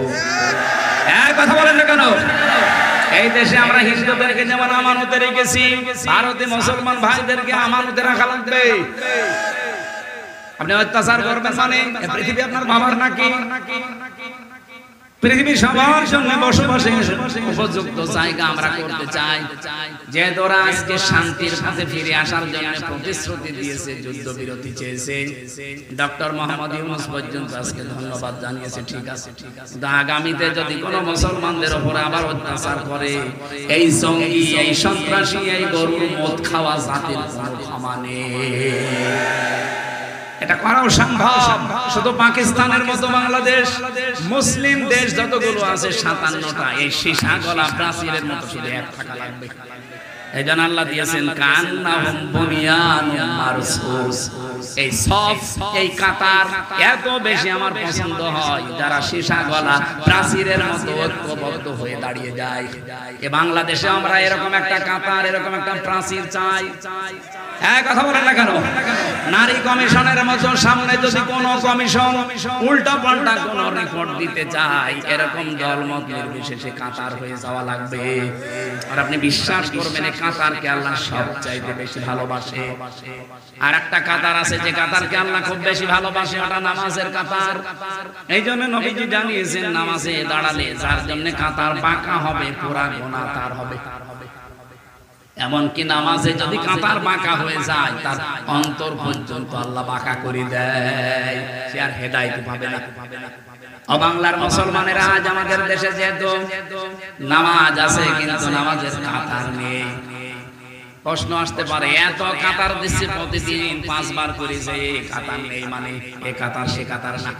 এক কথা বলেন না কেন? এই দেশে আমরা হিন্দুদেরকে যেমন আমানতে রেখেছি, ভারতে মুসলমান ভাইদেরকে আমানতে রাখা লাগবে। আপনি অত্যাচার করবেন মানে পৃথিবী আপনার বাবার নাকি? পৃথিবীর সবার জন্য বসবাসের উপযুক্ত জায়গা আমরা করতে চাই। যে তোরা আজকে শান্তির পথে ফিরে আসার জন্য প্রতিশ্রুতি দিয়েছে, যুদ্ধবিরতি চেয়েছে, ডক্টর মোহাম্মদ ইউনূস পর্যন্ত আজকে ধন্যবাদ জানিয়েছে, ঠিক আছে। কিন্তু আগামীতে যদি কোনো মুসলমানদের উপরে আবার অত্যাচার করে, এই জঙ্গি, এই সন্ত্রাসী, এই গরুর মদ খাওয়া জাতির কোনো ক্ষমা নেই। এটা করাও সম্ভব। শুধু পাকিস্তানের মতো বাংলাদেশ মুসলিম দেশ যতগুলো আছে 57টা এই সীসা গলা প্রাচীরের মতো শুধু এক থাকা লাগবে। এই জন্য আল্লাহ দিয়েছেন কান্নাহুম বুনিয়ানুম মারসুস। এই সফ এই কাতার এত বেশি আমার পছন্দ হয় যারা সীসা গলা প্রাচীরের মতো ঐক্যবদ্ধ হয়ে দাঁড়িয়ে যায়। এ বাংলাদেশে আমরা এরকম একটা কাতার এরকম একটা প্রাচীর চাই। হ্যাঁ, কথা বলেন না কেন? নারী কমিশনের মতো সামনে যদি কোনো কমিশন উল্টা পাল্টা কোন রিপোর্ট দিতে চায় এরকম দলমত নির্বিশেষে কাতার হয়ে যাওয়া লাগবে। আর আপনি বিশ্বাস করবেন এই কাতারকে আল্লাহ সবচাইতে বেশি ভালোবাসে। আর একটা কাতার আছে যে কাতারকে আল্লাহ খুব বেশি ভালোবাসে, ওটা নামাজের কাতার। এই জন্য নবীজি জানিয়েছেন নামাজে দাঁড়ালে যার জন্য কাতার বাঁকা হবে পুরা গুনাহ তার হবে। এমনকি নামাজে যদি কাতার বাঁকা হয়ে যায় তার অন্তর পর্যন্ত আল্লাহ বাঁকা করে দেয়, সে আর হেদায়েত পাবে না। ও বাংলার মুসলমানেরা, আজ আমাদের দেশে যেহেতু নামাজ আছে কিন্তু নামাজের কাতার নেই। প্রশ্ন আসতে পারে এত কাতার দিচ্ছে প্রতিদিন 5 বার করে যে কাতার নেই মানে এ কাতার সে কাতার না।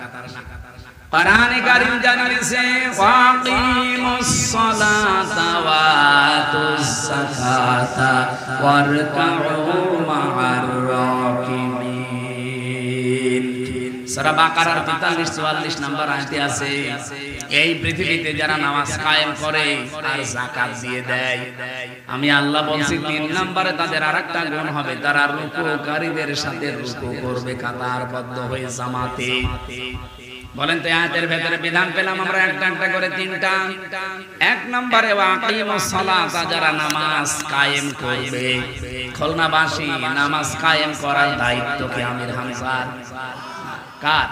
কোরআনে কারীম জানিয়েছে ওয়াকিমুস সালাতা ওয়া আতুস যাকাতা ওয়ারকাউ মা'আর রাকিবিন। সূরা বাকারার 43-44 নম্বর আয়াতে আছে এই পৃথিবীতে যারা নামাজ কায়েম করে আর যাকাত দিয়ে দেয়, আমি আল্লাহ বলছি 3 নম্বরে তাদের আরেকটা গুণ হবে, তারা রুকুকারীদের সাথে রুকু করবে কাতারবদ্ধ হয়ে জামাতে। বলেন তো আয়াতের ভেতরে বিধান পেলাম আমরা একটা একটা করে 3টা। 1 নম্বরে ওয়াকিমুস সালাতা, যারা নামাজ কায়েম করবে। খুলনাবাসী নামাজ কায়েম করার দায়িত্ব কি আমির হামজার? কার?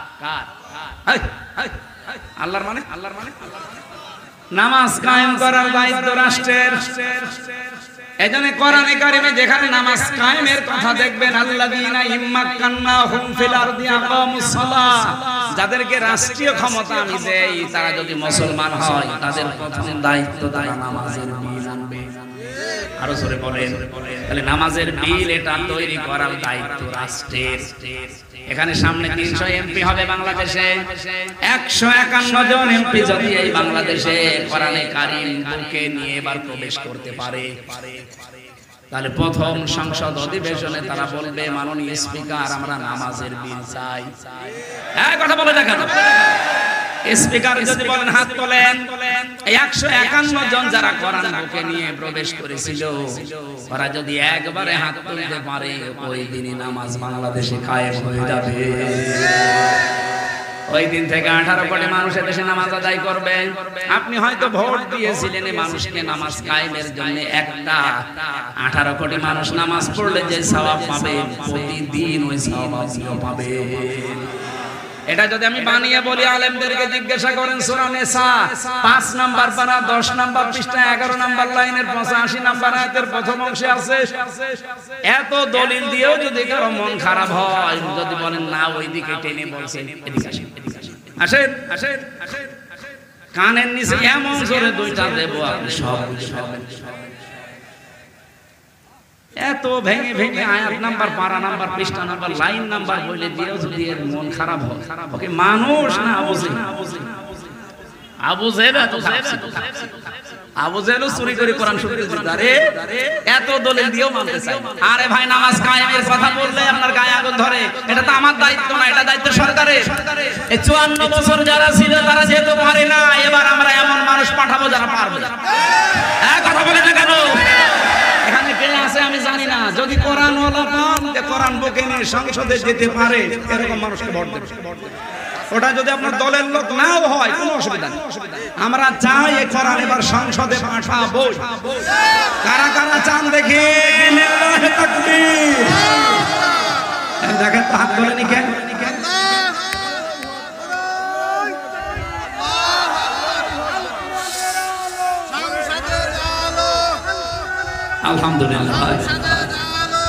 আল্লাহর মানে নামাজ কায়েম করার দায়িত্ব রাষ্ট্রের। এজন্য কোরআনে কারিমে যেখানে নামাজ কায়েমের কথা দেখবেন আল্লাযীনা ইম্মাক্কান্নাহুম ফিল আরদি আকামুস সালাহ, যাদেরকে রাষ্ট্রীয় ক্ষমতা আমি দেই তারা যদি মুসলমান হয় তাদের প্রথম দায়িত্ব তারা নামাজের বিল আনবে। আরো জোরে বলেন। তাহলে নামাজের বিল এটা তৈরি করার দায়িত্ব রাষ্ট্রের। এখানে সামনে 300 এমপি হবে বাংলাদেশে, 151 জন এমপি যদি এই বাংলাদেশে কোরআনে কারীম বুকে নিয়ে এবার প্রবেশ করতে পারে তাহলে প্রথম সংসদ অধিবেশনে তারা বলবে মাননীয় স্পিকার আমরা নামাজের বিল চাই। হ্যাঁ, কথা বলে দেখেন। স্পিকার যদি বলেন হাত তোলেন, 151 জন যারা কোরআন বুকে নিয়ে প্রবেশ করেছিল ওরা যদি একবারে হাত তুলতে পারে ওই দিনই নামাজ বাংলাদেশে কায়েম হয়ে যাবে। ওই দিন থেকে 18 কোটি মানুষ দেশে নামাজ আদায় করবে। আপনি হয়তো ভোট দিয়েছিলেন এই মানুষকে নামাজ কায়েমের জন্য, একটা 18 কোটি মানুষ নামাজ পড়লে যে সওয়াব পাবে প্রতিদিন ওই সওয়াব আপনিও পাবেন। এটা যদি আমি বানিয়ে বলি আলেমদেরকে জিজ্ঞাসা করেন সূরা নিসা 5 নাম্বার পারা 10 নাম্বার পৃষ্ঠা 11 নাম্বার লাইনের 85 নাম্বার আয়াতের প্রথম অংশে আছে। এত দলিল দিয়েও যদি কারো মন খারাপ হয়, যদি বলেন না ওইদিকে টেনে বলছেন, এদিকে আসেন আসেন আসেন, কানের নিচে এমন জোরে 2টা দেব আপনি সব বুঝে যাবেন। এত ভেঙে ভেঙে আয়াত নাম্বার পারা নাম্বার পৃষ্ঠা নাম্বার লাইন নাম্বার বলে দিয়েও যদি এর মন খারাপ হয়, ওকে মানুষ না আবু জেহেল আবু জেহেল চুরি করে কোরআন শুনতে আরে এত দলিল দিয়েও মানতে চায়। আরে ভাই নামাজ কায়েমের কথা বললে আপনার গায়ে আগুন ধরে। এটা তো আমার দায়িত্ব না, এটা দায়িত্ব সরকারের। এই 54 বছর যারা ছিল তারা যেহেতু পারে না, এবার আমরা এমন মানুষ পাঠাবো যারা পারবে। হ্যাঁ, কথা বলে না কেন? এখানে কে আছে আমি জানি না, যদি কোরআন ওয়ালা পান যে কোরআন বুকে নিয়ে সংসদে যেতে পারে এরকম মানুষকে ভোট দেবেন। ওটা যদি আপনার দলের লোক নাও হয় কোনো অসুবিধা নেই। আমরা চাই এই কোরআন এবার সংসদে পাঠাবো। কারা কারা চান দেখি লিল্লাহি তাকবীর। দেখেন তো হাত তোলেনি কেন? আলহামদুলিল্লাহ,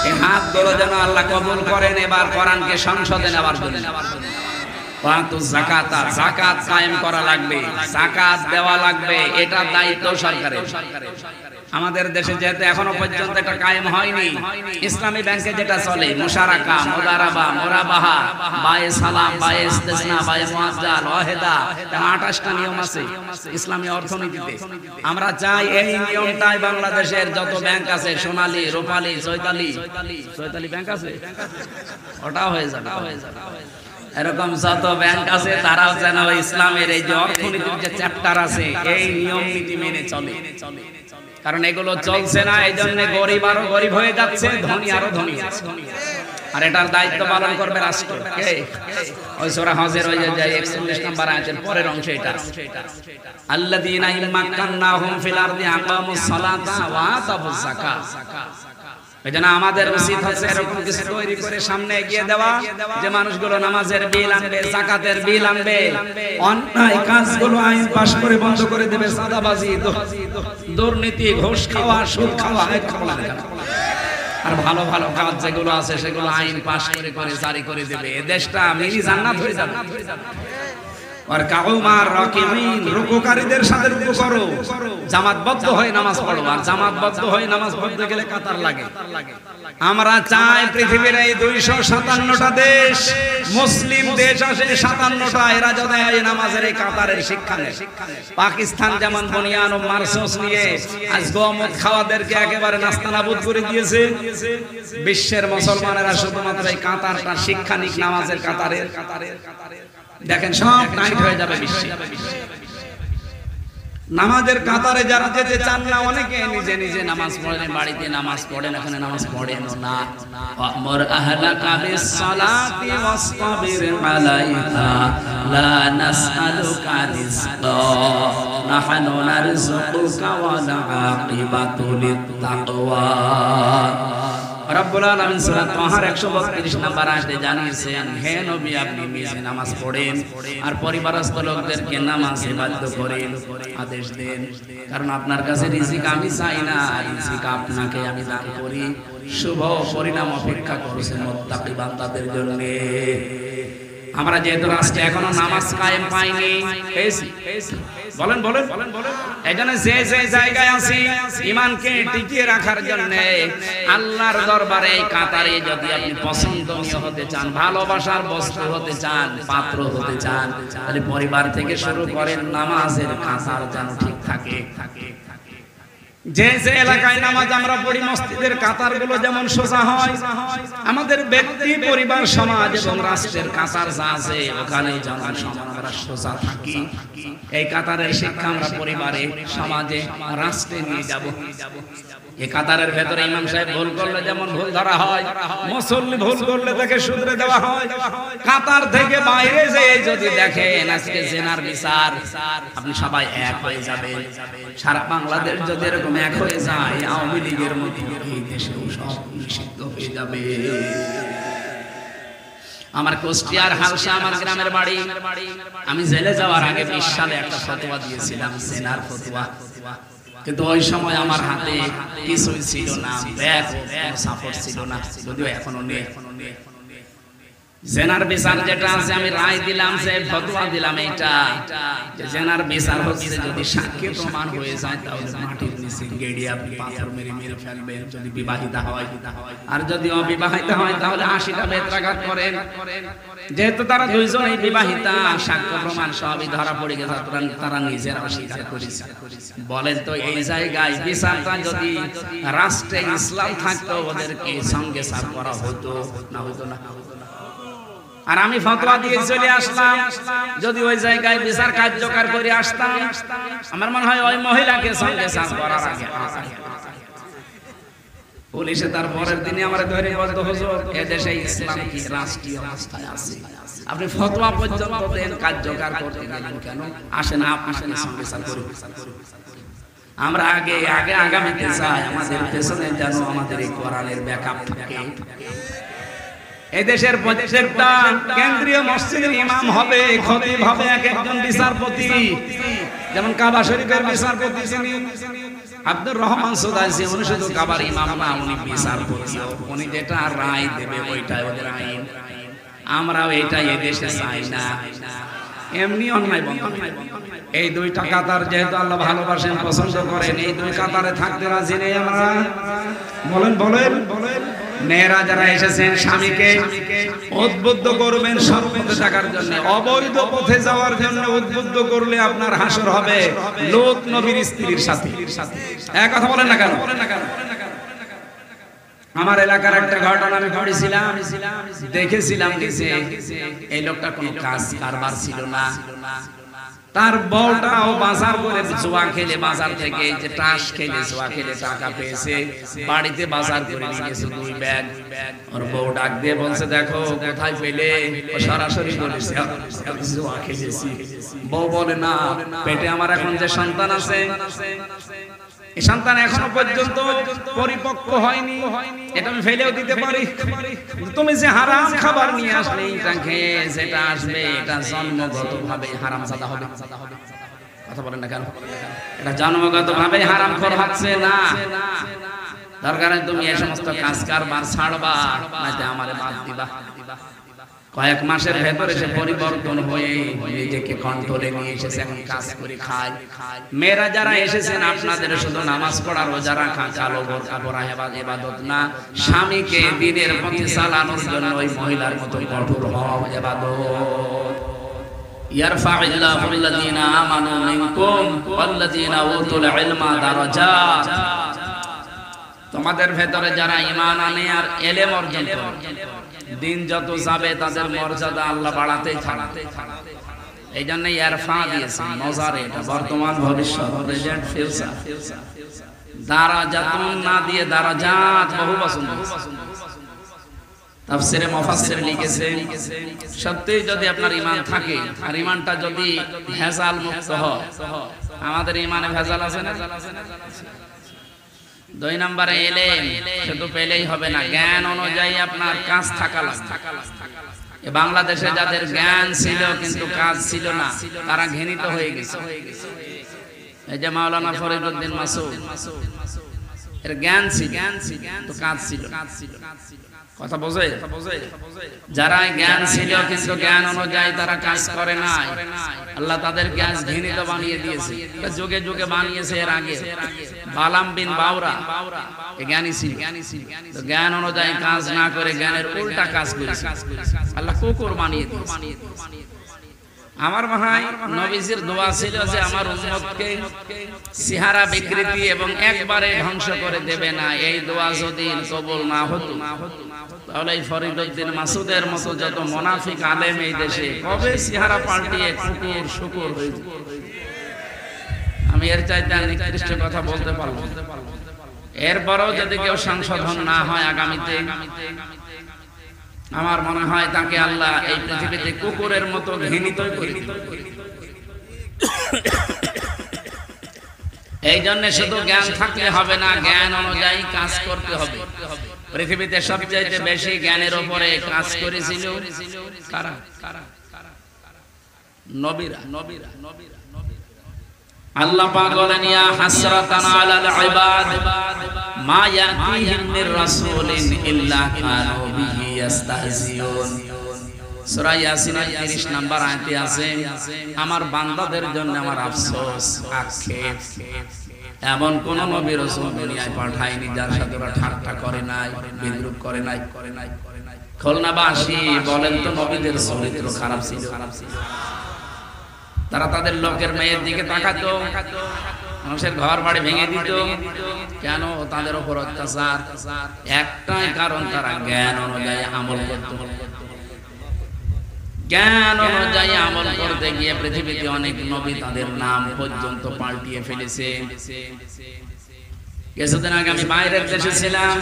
এই হাত ধরে যেন আল্লাহ কবুল করেন এবার কোরআনকে সংসদে নেওয়ার জন্য। ওয়াতু যাকাতা, যাকাত কায়েম করা লাগবে, যাকাত দেওয়া লাগবে, এটা দায়িত্ব সরকারের। আমাদের দেশে যেহেতু এখনো পর্যন্ত এটা কায়েম হয়নি, ইসলামী ব্যাংকে যেটা চলে মুশারাকা, মুদারাবা, মুরাবাহা, বায়ে সালাম, বায়ে ইস্তেসনা, বায়ে মুআজ্জাল, ওয়াহিদা, 28টা নিয়ম আছে ইসলামী অর্থনীতিতে। আমরা চাই এই নিয়মটাই বাংলাদেশের যত ব্যাংক আছে, সোনালী, রূপালী, চৈতালি ব্যাংক আছে, ওটাও হয়ে যাবে। এরকম যত ব্যাংক আছে তারাও যেন ইসলামের এই যে অর্থনীতির যে চ্যাপ্টার আছে এই নিয়ম নীতি মেনে চলে। কারণ এগুলো চলছে না, এই জন্য গরিব আরো গরিব হয়ে যাচ্ছে, ধনী আরো ধনী হচ্ছে। আর এটার দায়িত্ব পালন করবে রাষ্ট্র। কে? ওই সূরা হজের ওই যে 41 নম্বর আয়াতের পরের অংশ এটা, আল্লাযীনা ইম্মাক্কান্নাহুম ফিল আরদি আকামুস সালাতা ওয়া আতাবুজ যাকাত। এজন্য আমাদের উচিত হচ্ছে এরকম কিছু তৈরি করে সামনে এগিয়ে দেওয়া, যে মানুষগুলো নামাজের বিল আনবে, যাকাতের বিল আনবে, অন্যায় কাজগুলো আইন পাশ করে বন্ধ করে দেবে, সাদাবাজি, দুর্নীতি, ঘুষ খাওয়া, সুদ খাওয়া, আর ভালো ভালো কাজ যেগুলো আছে সেগুলো আইন পাশ করে করে জারি করে দেবে। এই দেশটা মিনি জান্নাত হয়ে যাবে। আর কাউমার রাকিবিন, রুকুকারীদের সাথে রুকু করো, জামাতবদ্ধ হয়ে নামাজ পড়ো। আর জামাতবদ্ধ হয়ে নামাজ পড়তে গেলে কাতার লাগে। আমরা চাই পৃথিবীর এই 257টা দেশ, মুসলিম দেশ আছে 57টা, এরা যদি এই নামাজের এই কাতারের শিক্ষা নেয়। পাকিস্তান যেমন বুনিয়ান ও মারসুস নিয়ে আজ গমত খাওয়াদেরকে একেবারে নাস্তানাবুদ করে দিয়েছে, বিশ্বের মুসলমানেরা শুধুমাত্র এই কাতারটা শিক্ষা নিক, নামাজের কাতারের। দেখেন সব টাইট হয়ে যাবে বিশ্বে। নামাজের কাতারে যারা যেতে চান না, অনেকে নিজে নিজে নামাজ পড়েন, বাড়িতে নামাজ পড়েন, এখানে নামাজ পড়েন না। আমর আহলাকা বিস সালাতি ওয়াসতাবির আলাইহা লা নাসআলুকা রিজকা নাহনু নারযুকুকা ওয়া আকিবাতু লিত-তাকওয়া। রব্বুল আলামিন সূরা তাহার 132 নম্বর আয়াতে জানিয়েছেন, হে নবী আপনি নিজে নামাজ পড়েন আর পরিবারস্থ লোকদেরকে নামাজে বাধ্য করেন, আদেশ দেন। কারণ আপনার কাছে রিজিক আমি চাই না, রিজিক আপনাকে আমি দান করি। শুভ পরিণাম অপেক্ষা করছে মুত্তাকি বান্দাদের জন্য। আমরা যেহেতু রাষ্ট্রে এখনো নামাজ কায়েম পাইনি, বলেন বলেন বলেন, এখানে যে যে জায়গায় আছি ঈমানকে টিকিয়ে রাখার জন্য আল্লাহর দরবারে এই কাতারে যদি আপনি পছন্দনীয় হতে চান, ভালোবাসার বস্তু হতে চান, পাত্র হতে চান, তাহলে পরিবার থেকে শুরু করেন, নামাজের কাতার যেন ঠিক থাকে। যে যে এলাকায় নামাজ আমরা পড়ি, মসজিদের কাতারগুলো যেমন সোজা হয়, আমাদের ব্যক্তি, পরিবার, সমাজ এবং রাষ্ট্রের কাতার যা আছে ওখানে যেন আমরা সোজা থাকি। এই কাতারের শিক্ষা আমরা পরিবারে, সমাজে, রাষ্ট্রে নিয়ে যাব। এই কাতারের ভেতরে ইমাম সাহেব ভুল করলে যেমন ভুল ধরা হয়, মুসল্লি ভুল করলে তাকে শুধরে দেওয়া হয়। কাতার থেকে বাইরে যে যদি দেখেন আজকে জেনার বিচার, আপনি সবাই এক হয়ে যাবেন। সারা বাংলাদেশ যদি এরকম এক হয়ে যায়, আওয়ামী লীগের মতো এই দেশেও সব নিষিদ্ধ হয়ে যাবে। আমার কুষ্টিয়ার হালসা আমার গ্রামের বাড়ি। আমি জেলে যাওয়ার আগে 20 সালে একটা ফতোয়া দিয়েছিলাম, জেনার ফতোয়া। কিন্তু ওই সময় আমার হাতে কিছুই ছিল না, ব্যাগ সাপোর্ট ছিল না, যদিও এখনো নেই। জেনার বিচার যেটা আছে, আমি রায় দিলাম, যে ফতোয়া দিলাম এইটা, যে জেনার বিচার হচ্ছে যদি সাক্ষী প্রমাণ হয়ে যায় তাহলে মাটির নিচে গেড়ে আপনি পাথর মেরে মেরে ফেলবেন, যদি বিবাহিতা হয়। আর যদি অবিবাহিতা হয় তাহলে 80টা বেত্রাঘাত করেন। যেহেতু তারা দুইজনই বিবাহিতা, সাক্ষ্য প্রমাণ সবই ধরা পড়ে গেছে, তারা নিজেরা অস্বীকার করেছে। বলেন তো এই জায়গায় বিচারটা যদি রাষ্ট্রে ইসলাম থাকতো, ওদেরকে সঙ্গে সাথ করা হতো না? হতো না? আর আমি ফতোয়া দিয়ে চলে আসলাম, যদি ওই জায়গায় বিচার কার্যকর করে আসতাম, আমার মনে হয় ওই মহিলাকে সঙ্গে সাথ করার আগে পুলিশে তার পরের দিনে আমরা ধরে বলতো, হুজুর এদেশে ইসলাম কি রাষ্ট্রীয় অবস্থায় আছে, আপনি ফতোয়া পর্যন্ত দেন, কার্যকর করতে গেলেন কেন? আসেন আপনাকে সঙ্গে সাথ করুন। আমরা আগে আগে আগামীতে চাই, আমাদের পেছনে যেন আমাদের এই কোরআনের ব্যাকআপ থাকে। এই দেশের প্রত্যেকটা কেন্দ্রীয় মসজিদের ইমাম হবে, খতিব হবে এক একজন বিচারপতি। যেমন কাবা শরীফের বিচারপতি ছিলেন আব্দুর রহমান সুদাইসি, উনি শুধু কাবার ইমাম না, উনি বিচারপতি। উনি যেটা রায় দেবে ওইটাই ওদের আইন। আমরাও এটা এই দেশে চাই না। এমনি অন্যায় বন্ধ। এই দুইটা কাতার যেহেতু আল্লাহ ভালোবাসেন, পছন্দ করেন, এই দুই কাতারে থাকতে রাজি নেই আমরা। বলেন বলেন বলেন। মেয়েরা যারা এসেছেন স্বামীকে উদ্বুদ্ধ করবেন সৎ পথে থাকার জন্য। অবৈধ পথে যাওয়ার জন্য উদ্বুদ্ধ করলে আপনার হাসর হবে লূত নবীর স্ত্রীর সাথে। এক কথা বলেন না কেন? আমার এলাকার একটা ঘটনা আমি পড়েছিলাম, দেখেছিলাম যে এই লোকটা কোনো কাজ কারবার ছিল না। তার বউটাও বাজার করে জুয়া খেলে, বাজার থেকে যে টাস খেলে জুয়া খেলে টাকা পেয়েছে, বাড়িতে বাজার করে নিয়ে গেছে 2 ব্যাগ। ওর বউ ডাক দিয়ে বলছে, দেখো কোথায় পেলে? ও সরাসরি বলেছে জুয়া খেলেছি। বউ বলে, না, পেটে আমার এখন যে সন্তান আছে, এই সন্তান এখনো পর্যন্ত পরিপক্ক হয়নি, এটা আমি ফেলেও দিতে পারি। তুমি যে হারাম খাবার নিয়ে আসলে, এটা খেয়ে যেটা আসবে এটা জন্মগতভাবে হারামজাদা হবে। কথা বলেন না কেন? এটা জন্মগতভাবে হারামখোর হচ্ছে না। দরকার তুমি এই সমস্ত কাজ কারবার ছাড়বা, নাইতে আমারে বাদ দিবা। কয়েক মাসের ভেতরে সে পরিবর্তন হয়ে নিজেকে কন্ট্রোলে নিয়ে এসেছে, এখন কাজ করে খায়। মেয়েরা যারা এসেছেন আপনাদের শুধু নামাজ পড়া, রোজা রাখা, কালো বোরকা পরা ইবাদত না, স্বামীকে দ্বীনের পথে চালানোর জন্য ওই মহিলার মতো কঠোর হওয়া ইবাদত। ইয়ারফা'ুল্লাহু আল্লাযীনা আমানু মিনকুম ওয়াল্লাযীনা উতুল ইলমা দারাজাত। তোমাদের ভেতরে যারা ঈমান আনে আর ইলম অর্জন করে, দিন যত যাবে তাদের মর্যাদা আল্লাহ বাড়াতেই থাকবে। এই জন্য ইয়ারফা দিয়েছেন নজারে, এটা বর্তমান ভবিষ্যৎ, প্রেজেন্ট ফিউচার। দারাজাতুন না দিয়ে দারাজাত বহু পছন্দ। তাফসীরে মুফাসসির লিখেছেন, সত্যি যদি আপনার ঈমান থাকে আর ঈমানটা যদি ভেজাল মুক্ত হয়, আমাদের ঈমানে ভেজাল আছে না? 2 নম্বরে এলেম শুধু পেলেই হবে না, জ্ঞান অনুযায়ী আপনার কাজ থাকা লাগবে। বাংলাদেশে যাদের জ্ঞান ছিল কিন্তু কাজ ছিল না, তারা ঘৃণিত হয়ে গেছে। এই যে মাওলানা ফরিদউদ্দিন মাসুদ, এর জ্ঞান ছিল কিন্তু কাজ ছিল না। কথা বোঝে? যারা জ্ঞান ছিল কিন্তু জ্ঞান অনুযায়ী তারা কাজ করে নাই, আল্লাহ তাদের জ্ঞান ঘৃণিত বানিয়ে দিয়েছে। যুগে যুগে বানিয়েছে। এর আগে বালাম বিন বাউরা জ্ঞানী ছিল, তো জ্ঞান অনুযায়ী কাজ না করে জ্ঞানের উল্টা কাজ করেছে, আল্লাহ কুকুর বানিয়ে দিয়েছে। আমার ভাই নবীজির দোয়া ছিল যে আমার উম্মতকে চেহারা বিকৃতি এবং একবারে ধ্বংস করে দেবে না। এই দোয়া যদি কবুল না হতো তাহলে এই ফরিদউদ্দিন মাসুদের মতো যত মুনাফিক আলেম এই দেশে কবে চেহারা পাল্টিয়ে কুকুর শুকুর হয়ে যেত। আমি এর চাইতে নিকৃষ্ট কথা বলতে পারবো। এরপরও যদি কেউ সংশোধন না হয় আগামীতে, আমার মনে হয় তাকে আল্লাহ এই পৃথিবীতে কুকুরের মতো ঘৃণিত করে দিবে। এই জন্য শুধু জ্ঞান থাকলে হবে না, জ্ঞান অনুযায়ী কাজ করতে হবে। পৃথিবীতে সবচেয়ে বেশি জ্ঞানের উপরে কাজ করেছিল কারা? নবীরা। আল্লাহ পাক বলেন, ইয়া হাসরাতান আলাল ইবাদ মা ইয়াতিহিম মির রাসূলিন ইল্লা কানু বিহি ইস্তাহজিউন। সূরা ইয়াসিনের 30 নম্বর আয়াতে আছে, আমার বান্দাদের জন্য আমার আফসোস, আক্ষেপ, এমন কোন নবী রাসূল দুনিয়ায় পাঠায়নি যার সাথে ওরা ঠাট্টা করে নাই, বিদ্রূপ করে নাই। খুলনাবাসী বলেন তো নবীদের চরিত্র খারাপ ছিল। তারা তাদের লোকের মেয়ের দিকে তাকাতো, মানুষের ঘর বাড়ি ভেঙে দিত। কেন? তাদের উপর অত্যাচার। একটাই কারণ, তারা জ্ঞান অনুযায়ী আমল করত। জ্ঞান অনুযায়ী আমল করতে গিয়ে পৃথিবীতে অনেক নবী তাদের নাম পর্যন্ত পাল্টিয়ে ফেলেছে। কিছুদিন আগে আমি বাইরের দেশে ছিলাম,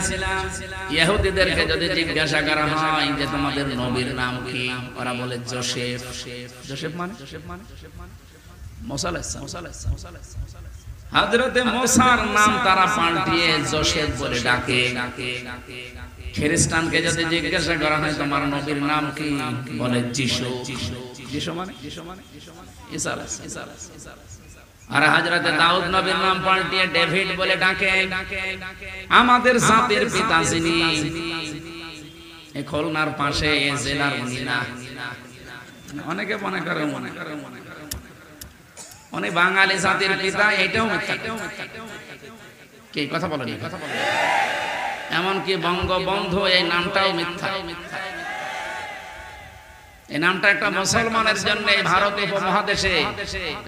ইহুদিদেরকে যদি জিজ্ঞাসা করা হয় যে তোমাদের নবীর নাম কি, ওরা বলে যোসেফ। যোসেফ মানে মুসা আলাইহিস সালাম। হযরতে মুসার নাম তারা পাল্টিয়ে যোসেফ বলে ডাকে। খ্রিস্টানকে যদি জিজ্ঞাসা করা হয় তোমার নবীর নাম কি, বলে যিশু। যিশু মানে ঈসা আলাইহিস সালাম। আর হযরতে দাউদ নবীর নাম পাল্টিয়ে ডেভিড বলে ডাকে। আমাদের জাতির পিতা যিনি, এই খুলনার পাশে এই জেলার উনি না, অনেকে মনে করে উনি বাঙালি জাতির পিতা, এটাও মিথ্যা। কি কথা বলেন? এমনকি বঙ্গবন্ধু এই নামটাও মিথ্যা। এই নামটা একটা মুসলমানের জন্য ভারত উপমহাদেশে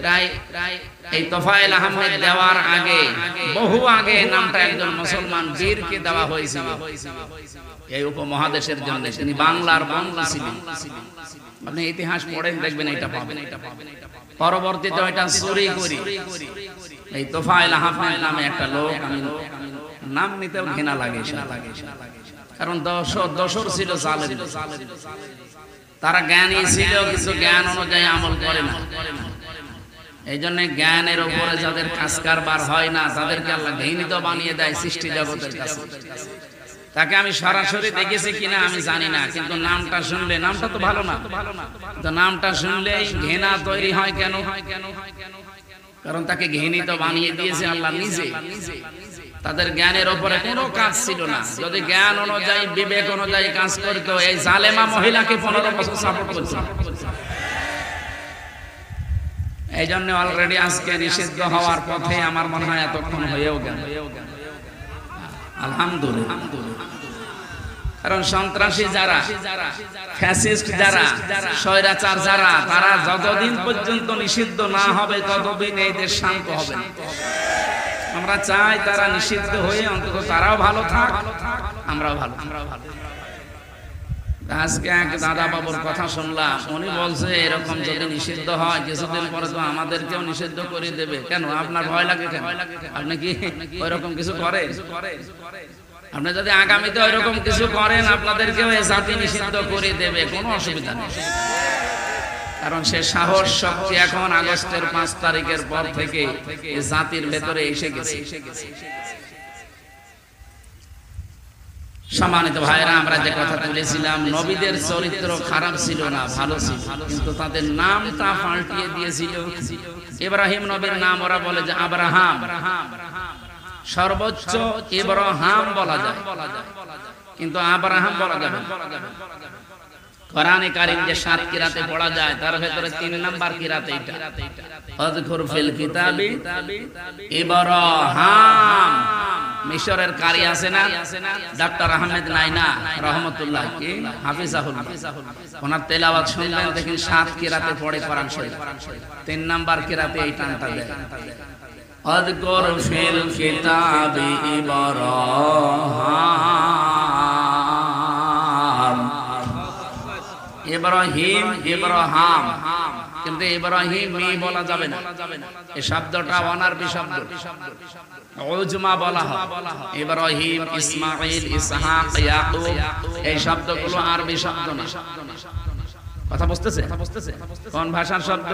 প্রায় এই তোফায়েল আহমেদ দেওয়ার আগে, বহু আগে নামটা একজন মুসলমান বীরকে দেওয়া হয়েছিল এই উপমহাদেশের জন্য। তিনি বাংলার বন্ধু ছিলেন। আপনি ইতিহাস পড়েন, দেখবেন এটা পাবেন। পরবর্তীতে এটা চুরি করি এই তোফায়েল আহমেদ নামে একটা লোক, আমি নাম নিতেও ঘৃণা লাগে, কারণ দোসর ছিল জালেম। তারা জ্ঞানী ছিল, কিছু জ্ঞান অনুযায়ী আমল করে না। এই জন্য জ্ঞানের উপরে যাদের কাজ কারবার হয় না, তাদেরকে আল্লাহ ঘৃণিত বানিয়ে দেয় সৃষ্টি জগতের কাছে। তাকে আমি সরাসরি দেখেছি কিনা আমি জানি না, কিন্তু নামটা শুনলে, নামটা তো ভালো না, তো নামটা শুনলেই ঘৃণা তৈরি হয়। কেন? কারণ তাকে ঘৃণিত বানিয়ে দিয়েছে আল্লাহ নিজে। তাদের জ্ঞানের উপরে কোনো কাজ ছিল না। যদি জ্ঞান অনুযায়ী, বিবেক অনুযায়ী কাজ করতো, এই জালেমা মহিলাকে 15 বছর সাপোর্ট করছে। এই জন্য অলরেডি আজকে নিষিদ্ধ হওয়ার পথে আমার মনে হয় এতক্ষণ হয়েও গেল, আলহামদুলিল্লাহ। কারণ সন্ত্রাসী যারা, ফ্যাসিস্ট যারা, স্বৈরাচার যারা, তারা যতদিন পর্যন্ত নিষিদ্ধ না হবে ততদিন এই দেশ শান্ত হবে না। আমরা চাই তারা নিষিদ্ধ হয়ে অন্তত তারাও ভালো থাক, আমরাও ভালো। আজকে এক দাদা বাবুর কথা শুনলাম, উনি বলছে এরকম যদি নিষিদ্ধ হয় কিছুদিন পরে তো আমাদেরকেও নিষিদ্ধ করে দেবে। কেন আপনার ভয় লাগে? কেন? আপনি কি ওইরকম কিছু করেন? আপনি যদি আগামীতে ওইরকম কিছু করেন, আপনাদেরকেও এই জাতি নিষিদ্ধ করে দেবে, কোনো অসুবিধা নেই। কারণ সে সাহস শক্তি এখন আগস্টের 5 তারিখের পর থেকে এই জাতির ভেতরে এসে গেছে। সম্মানিত ভাইরা, আমরা যে কথা বলেছিলাম, নবীদের চরিত্র খারাপ ছিল না, ভালো ছিল, কিন্তু তাদের নামটা পাল্টিয়ে দিয়েছিল। ইব্রাহিম নবীর নাম ওরা বলে যে আব্রাহাম, সর্বোচ্চ ইব্রাহিম বলা যায়, কিন্তু আব্রাহাম বলা যাবে না। কোরআনে কারীম যে 7 কিরাতে পড়া যায়, তার ভেতরে 3 নাম্বার কিরাত এটা, আযকুর ফিল কিতাবি ইব্রাহিম। মিশরের কারি আছে না, ডাক্তার আহমেদ নাইনা রহমতুল্লাহ, কি হাফিজাহুল্লাহ, ওনার তেলাওয়াত শুনবেন, দেখেন 7 কিরাতে পড়ে কোরআন শরীফ। 3 নাম্বার কিরাতে এই টানটা দেয়, আযকুর ফিল কিতাবি ইব্রাহিম, ইব্রাহিম, কিন্তু ইব্রাহিম বলা যাবে না। এই শব্দটা অনারবি শব্দ, উজমা বলা হয়। ইব্রাহিম, ইসমাঈল, ইসহাক, ইয়াকুব, এই শব্দগুলো আরবি শব্দ না। কথা বুঝতেছে? কোন ভাষার শব্দ?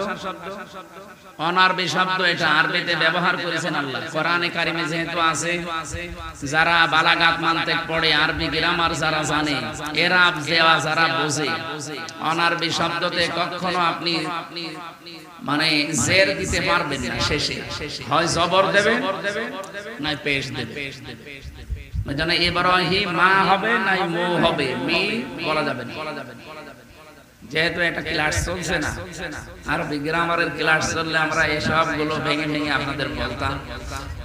অনারবি শব্দ। এটা আরবিতে ব্যবহার করেছেন আল্লাহ। কোরআনে কারিমে যেহেতু আছে, যারা বালাগাত মানতেক পড়ে, আরবি গ্রামার যারা জানে, এরাব দেওয়া যারা বোঝে, অনারবি শব্দতে কখনো আপনি মানে জের দিতে পারবেন না। শেষে হয় জবর দেবে, নাই পেশ দেবে। মানে ইব্রাহিম মা হবে, নাই মু হবে, মি বলা যাবে না। যেহেতু একটা ক্লাস চলছে না, আরবি গ্রামারের ক্লাস চললে আমরা এসব গুলো ভেঙে ভেঙে আপনাদের বলতাম।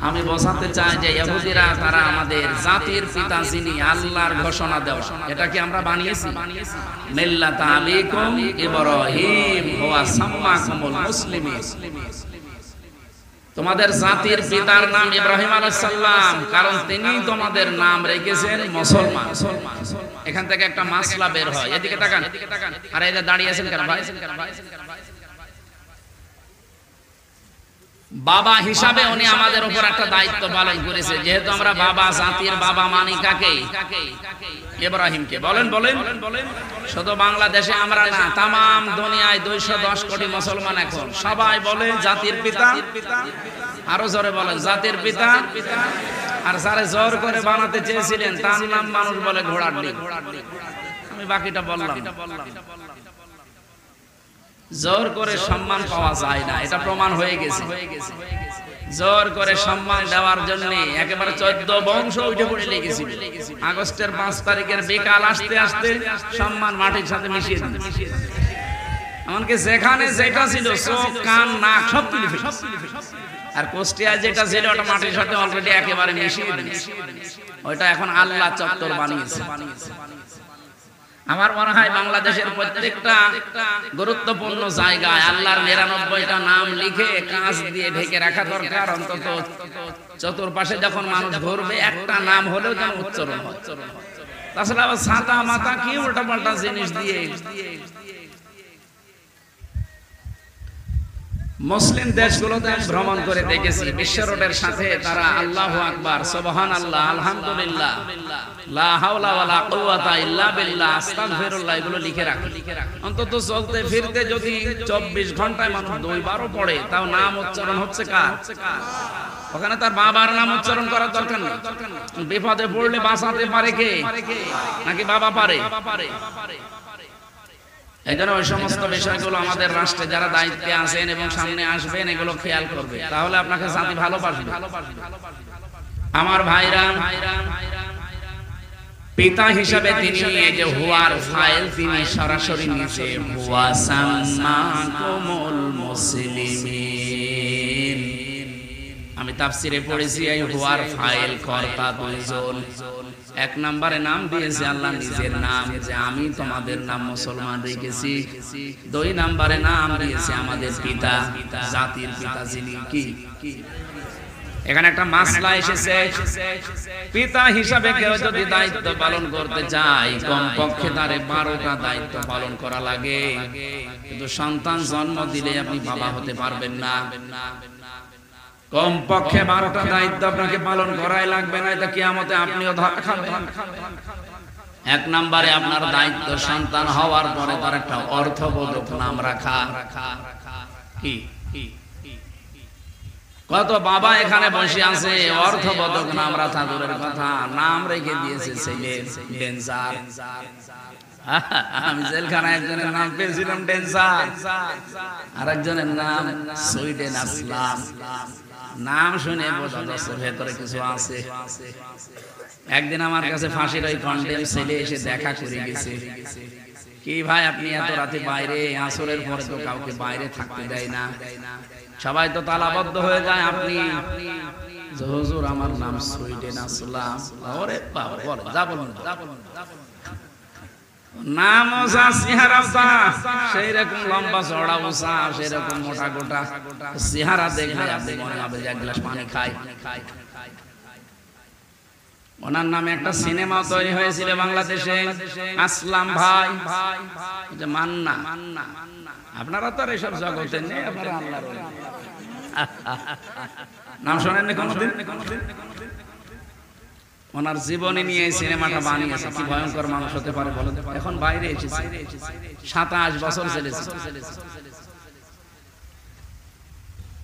আমি বোঝাতে চাই যে ইহুদিরা, তারা আমাদের জাতির পিতা যিনি, আল্লাহর ঘোষণা দেওয়া, এটাকে আমরা বানিয়েছি। মিল্লাত আবিকুম ইব্রাহিম ওয়া সাম্মাকুমুল মুসলিমিন। তোমাদের জাতির পিতার নাম ইব্রাহিম আলাইহিস সালাম, কারণ তিনি তোমাদের নাম রেখেছেন মুসলমান। এখান থেকে একটা মাসলা বের হয়। এদিকে তাকান, আর এই যে দাঁড়িয়ে আছেন কেন ভাই? বাবা হিসাবে উনি আমাদের উপর একটা দায়িত্ব পালন করেছে। যেহেতু আমরা বাবা, জাতির বাবা মানি কাকে? ইব্রাহিমকে। বলেন বলেন, শুধু বাংলাদেশে আমরা না, তামাম দুনিয়ায় 210 কোটি মুসলমান এখন সবাই বলে জাতির পিতা। আরো জোরে বলেন, জাতির পিতা। আর যারা জোর করে বানাতে চেয়েছিলেন, তার নাম মানুষ বলে ঘোড়ার ডিম। আমি বাকিটা বললাম। জোর করে সম্মান পাওয়া যায় না, এটা প্রমাণ হয়ে গেছে। জোর করে সম্মান দেওয়ার জন্য একেবারে 14 বংশ উঠে পড়ে লেগেছিল। আগস্টের 5 তারিখের বিকাল আসতে আসতে সম্মান মাটির সাথে মিশিয়ে দিল। এমনকি যেখানে যেটা ছিল চোখ কান নাক সব তুলে ফেলেছে। আর কুষ্টিয়া যেটা ছিল ওটা মাটির সাথে অলরেডি একেবারে মিশিয়ে দিয়েছে। ওইটা এখন আল্লাহ চত্বর বানিয়েছে। আমার মনে হয় বাংলাদেশের প্রত্যেকটা গুরুত্বপূর্ণ জায়গায় আল্লাহর 99টা নাম লিখে কাঁচ দিয়ে ঢেকে রাখা দরকার। অন্তত চতুর্পাশে যখন মানুষ ঘুরবে একটা নাম হলেও যেন উচ্চারণ হয়। তাছাড়া আবার ছাতা মাথা কি উল্টা পাল্টা জিনিস দিয়ে। মুসলিম দেশগুলোতে ভ্রমণ করে দেখেছি, বিশ্ব রোডের সাথে তারা আল্লাহু আকবার, সুবহানাল্লাহ, আলহামদুলিল্লাহ, লা হাওলা ওয়ালা কুওয়াতা ইল্লা বিল্লাহ, আস্তাগফিরুল্লাহ এগুলো লিখে রাখে। অন্তত চলতে ফিরতে যদি 24 ঘন্টায় মানুষ 2 বারও পড়ে, তাও নাম উচ্চারণ হচ্ছে কার? ওখানে তার বাবার নাম উচ্চারণ করার দরকার নেই। বিপদে পড়লে বাঁচাতে পারে কে? নাকি বাবা পারে? এই জন্য ওই সমস্ত বিষয়গুলো আমাদের রাষ্ট্রে যারা দায়িত্বে আছেন এবং সামনে আসবেন এগুলো খেয়াল করবে, তাহলে আপনাকে জাতি ভালোবাসবে। আমার ভাইরা, পিতা হিসাবে তিনি এই যে হুয়ার ফাইল তিনি সরাসরি নিচে হুয়া সাম্মাকুমুল মুসলিমিন। আমি তাফসিরে পড়েছি এই হুয়ার ফাইল কর্তা দুইজন। 1 নম্বরে নাম দিয়েছে আল্লাহ নিজের নাম, যে আমি তোমাদের নাম মুসলমান রেখেছি। 2 নম্বরে নাম দিয়েছে আমাদের পিতা, জাতির পিতা যিনি কি। এখানে একটা মাসলা এসেছে, পিতা হিসাবে কেউ যদি দায়িত্ব পালন করতে চায় কমপক্ষে তার 12টা দায়িত্ব পালন করা লাগে। কিন্তু সন্তান জন্ম দিলে আপনি বাবা হতে পারবেন না। কমপক্ষে 12টা দায়িত্ব আপনাকে পালন করাই লাগবে, না এটা কিয়ামতে আপনিও ধরা খাবেন। 1 নম্বরে আপনার দায়িত্ব সন্তান হওয়ার পরে তার একটা অর্থবোধক নাম রাখা। কি কত বাবা এখানে বসে আছে অর্থবোধক নাম রাখা দূরের কথা, নাম রেখে দিয়েছে ছেলে ডেঞ্জার। আমি জেলখানায় একজনের নাম পেয়েছিলাম ডেঞ্জার, আর একজনের নাম সুইডেন আসলাম। নাম শুনে বোঝা যাচ্ছে ভেতরে কিছু আছে। একদিন আমার কাছে ফাঁসির ওই কন্ডেম ছেলে এসে দেখা করে গেছে। কি ভাই আপনি এত রাতে বাইরে? আসরের পরে তো কাউকে বাইরে থাকতে দেয় না, সবাই তো তালাবদ্ধ হয়ে যায়। আপনি হুজুর আমার নাম সুইডেন আসলাম। ওরে বাবা, বল যা বলুন নাম ওসা চেহারাটা সেই রকম লম্বা চড়া ওসা, সেই রকম মোটা গোটা চেহারা দেখলে আপনি মনে হবে যে 1 গ্লাস পানি খাই। ওনার নামে একটা সিনেমা তৈরি হয়েছিল বাংলাদেশে, আসলাম ভাই, যে মান্না। আপনারা তো আর এসব জগতে নেই, আপনারা আল্লাহর নাম শোনেননি কোনোদিন? ওনার জীবনী নিয়ে এই সিনেমাটা বানিয়েছে। কি ভয়ঙ্কর মানুষ হতে পারে বলেন। এখন বাইরে এসেছে, 27 বছর চলেছে।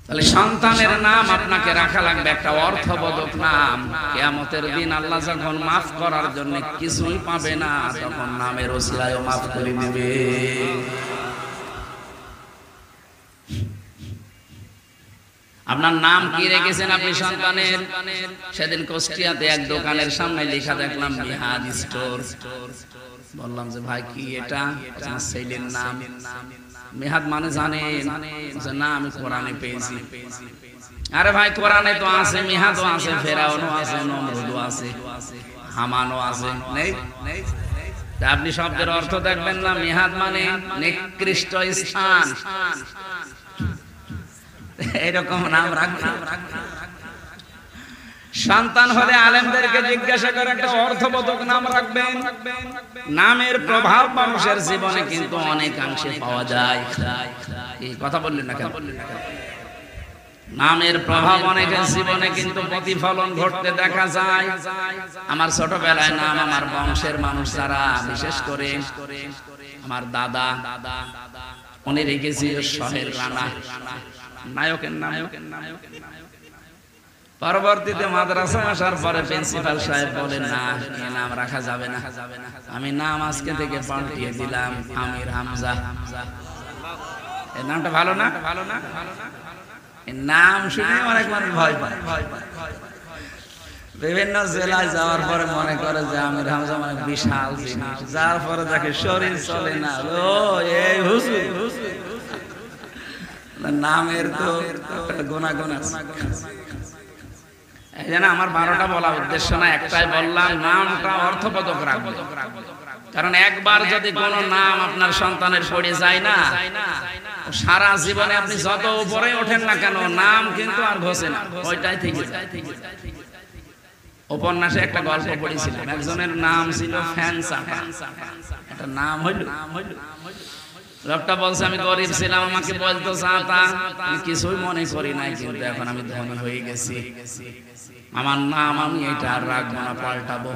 তাহলে সন্তানের নাম আপনাকে রাখা লাগবে একটা অর্থবোধক নাম। কিয়ামতের দিন আল্লাহ যখন মাফ করার জন্য কিছুই পাবে না, তখন নামের ওসিলায় মাফ করে দেবে। আপনার নাম কি রেখেছেন আপনি সন্তানের? সেদিন কুষ্টিয়াতে এক দোকানের সামনে লেখা দেখলাম মিহাদ স্টোর। বললাম যে ভাই কি এটা? আমার ছেলের নাম। মিহাদ মানে জানেন? না আমি কোরআনে পেয়েছি। আরে ভাই কোরআনে তো আছে, মিহাদও আছে, ফেরাউনও আছে, নমরুদও আছে, হামানও আছে, নেই? আপনি শব্দের অর্থ দেখবেন না, মিহাদ মানে নিকৃষ্ট স্থান, এরকম নাম রাখবেন। সন্তান হলে আলেমদেরকে জিজ্ঞাসা করে একটা অর্থবোধক নাম রাখবেন। নামের প্রভাব মানুষের জীবনে কিন্তু অনেকাংশে পাওয়া যায়। এই কথা বললেন না কেন? নামের প্রভাব অনেকের জীবনে কিন্তু প্রতিফলন ঘটতে দেখা যায়। আমার ছোটবেলায় নাম আমার বংশের মানুষ যারা, বিশেষ করে আমার দাদা, উনি রেখেছিল সোহেল রানা, নায়কের নাম। পরবর্তীতে মাদ্রাসা আসার পরে প্রিন্সিপাল সাহেব বলেন না এই নাম রাখা যাবে না। আমি নাম আজকে থেকে পাল্টিয়ে দিলাম আমির হামজা। এই নামটা ভালো না? নাম শুনে অনেক মানুষ ভয় পায়। বিভিন্ন জেলায় যাওয়ার পরে মনে করে যে আমির হামজা মানে বিশাল জিনিস, যার পরে দেখে শরীর চলে না, ও এই হুজুর নামের তো গুণাগুণ আছে। এই জন্য আমার 12টা বলা উদ্দেশ্য না, একটাই বললাম, নামটা অর্থবোধক রাখবো। কারণ একবার যদি কোনো নাম আপনার সন্তানের পড়ে যায় না, সারা জীবনে আপনি যত উপরে ওঠেন না কেন, নাম কিন্তু আর ঘষে না, ওইটাই থেকে যায়। উপন্যাসে একটা গল্প পড়েছিলাম, একজনের নাম ছিল ফ্যানসাটা। একটা নাম হইল, লোকটা বলছে আমি গরিব ছিলাম, আমাকে বলতো চাতা, আমি কিছুই মনে করি নাই, কিন্তু এখন আমি ধনী হয়ে গেছি, আমার নাম আমি এটা আর রাখবো না, পাল্টাবো।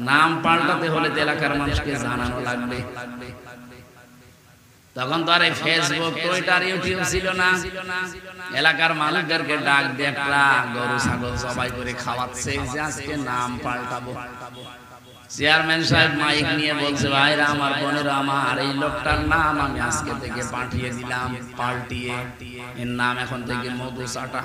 নাম পাল্টাতে হলে এলাকার মানুষকে জানানো লাগবে। তখন তো আর এই ফেসবুক, টুইটার, ইউটিউব ছিল না। এলাকার মানুষদেরকে ডাক দিয়ে একটা গরু ছাগল জবাই করে খাওয়াচ্ছে যে আজকে নাম পাল্টাবো। চেয়ারম্যান সাহেব মাইক নিয়ে বলছে, ভাইরা আমার, বোনেরা আমার, এই লোকটার নাম আমি আজকে থেকে পাঠিয়ে দিলাম পাল্টিয়ে, এর নাম এখন থেকে মধু চাটা।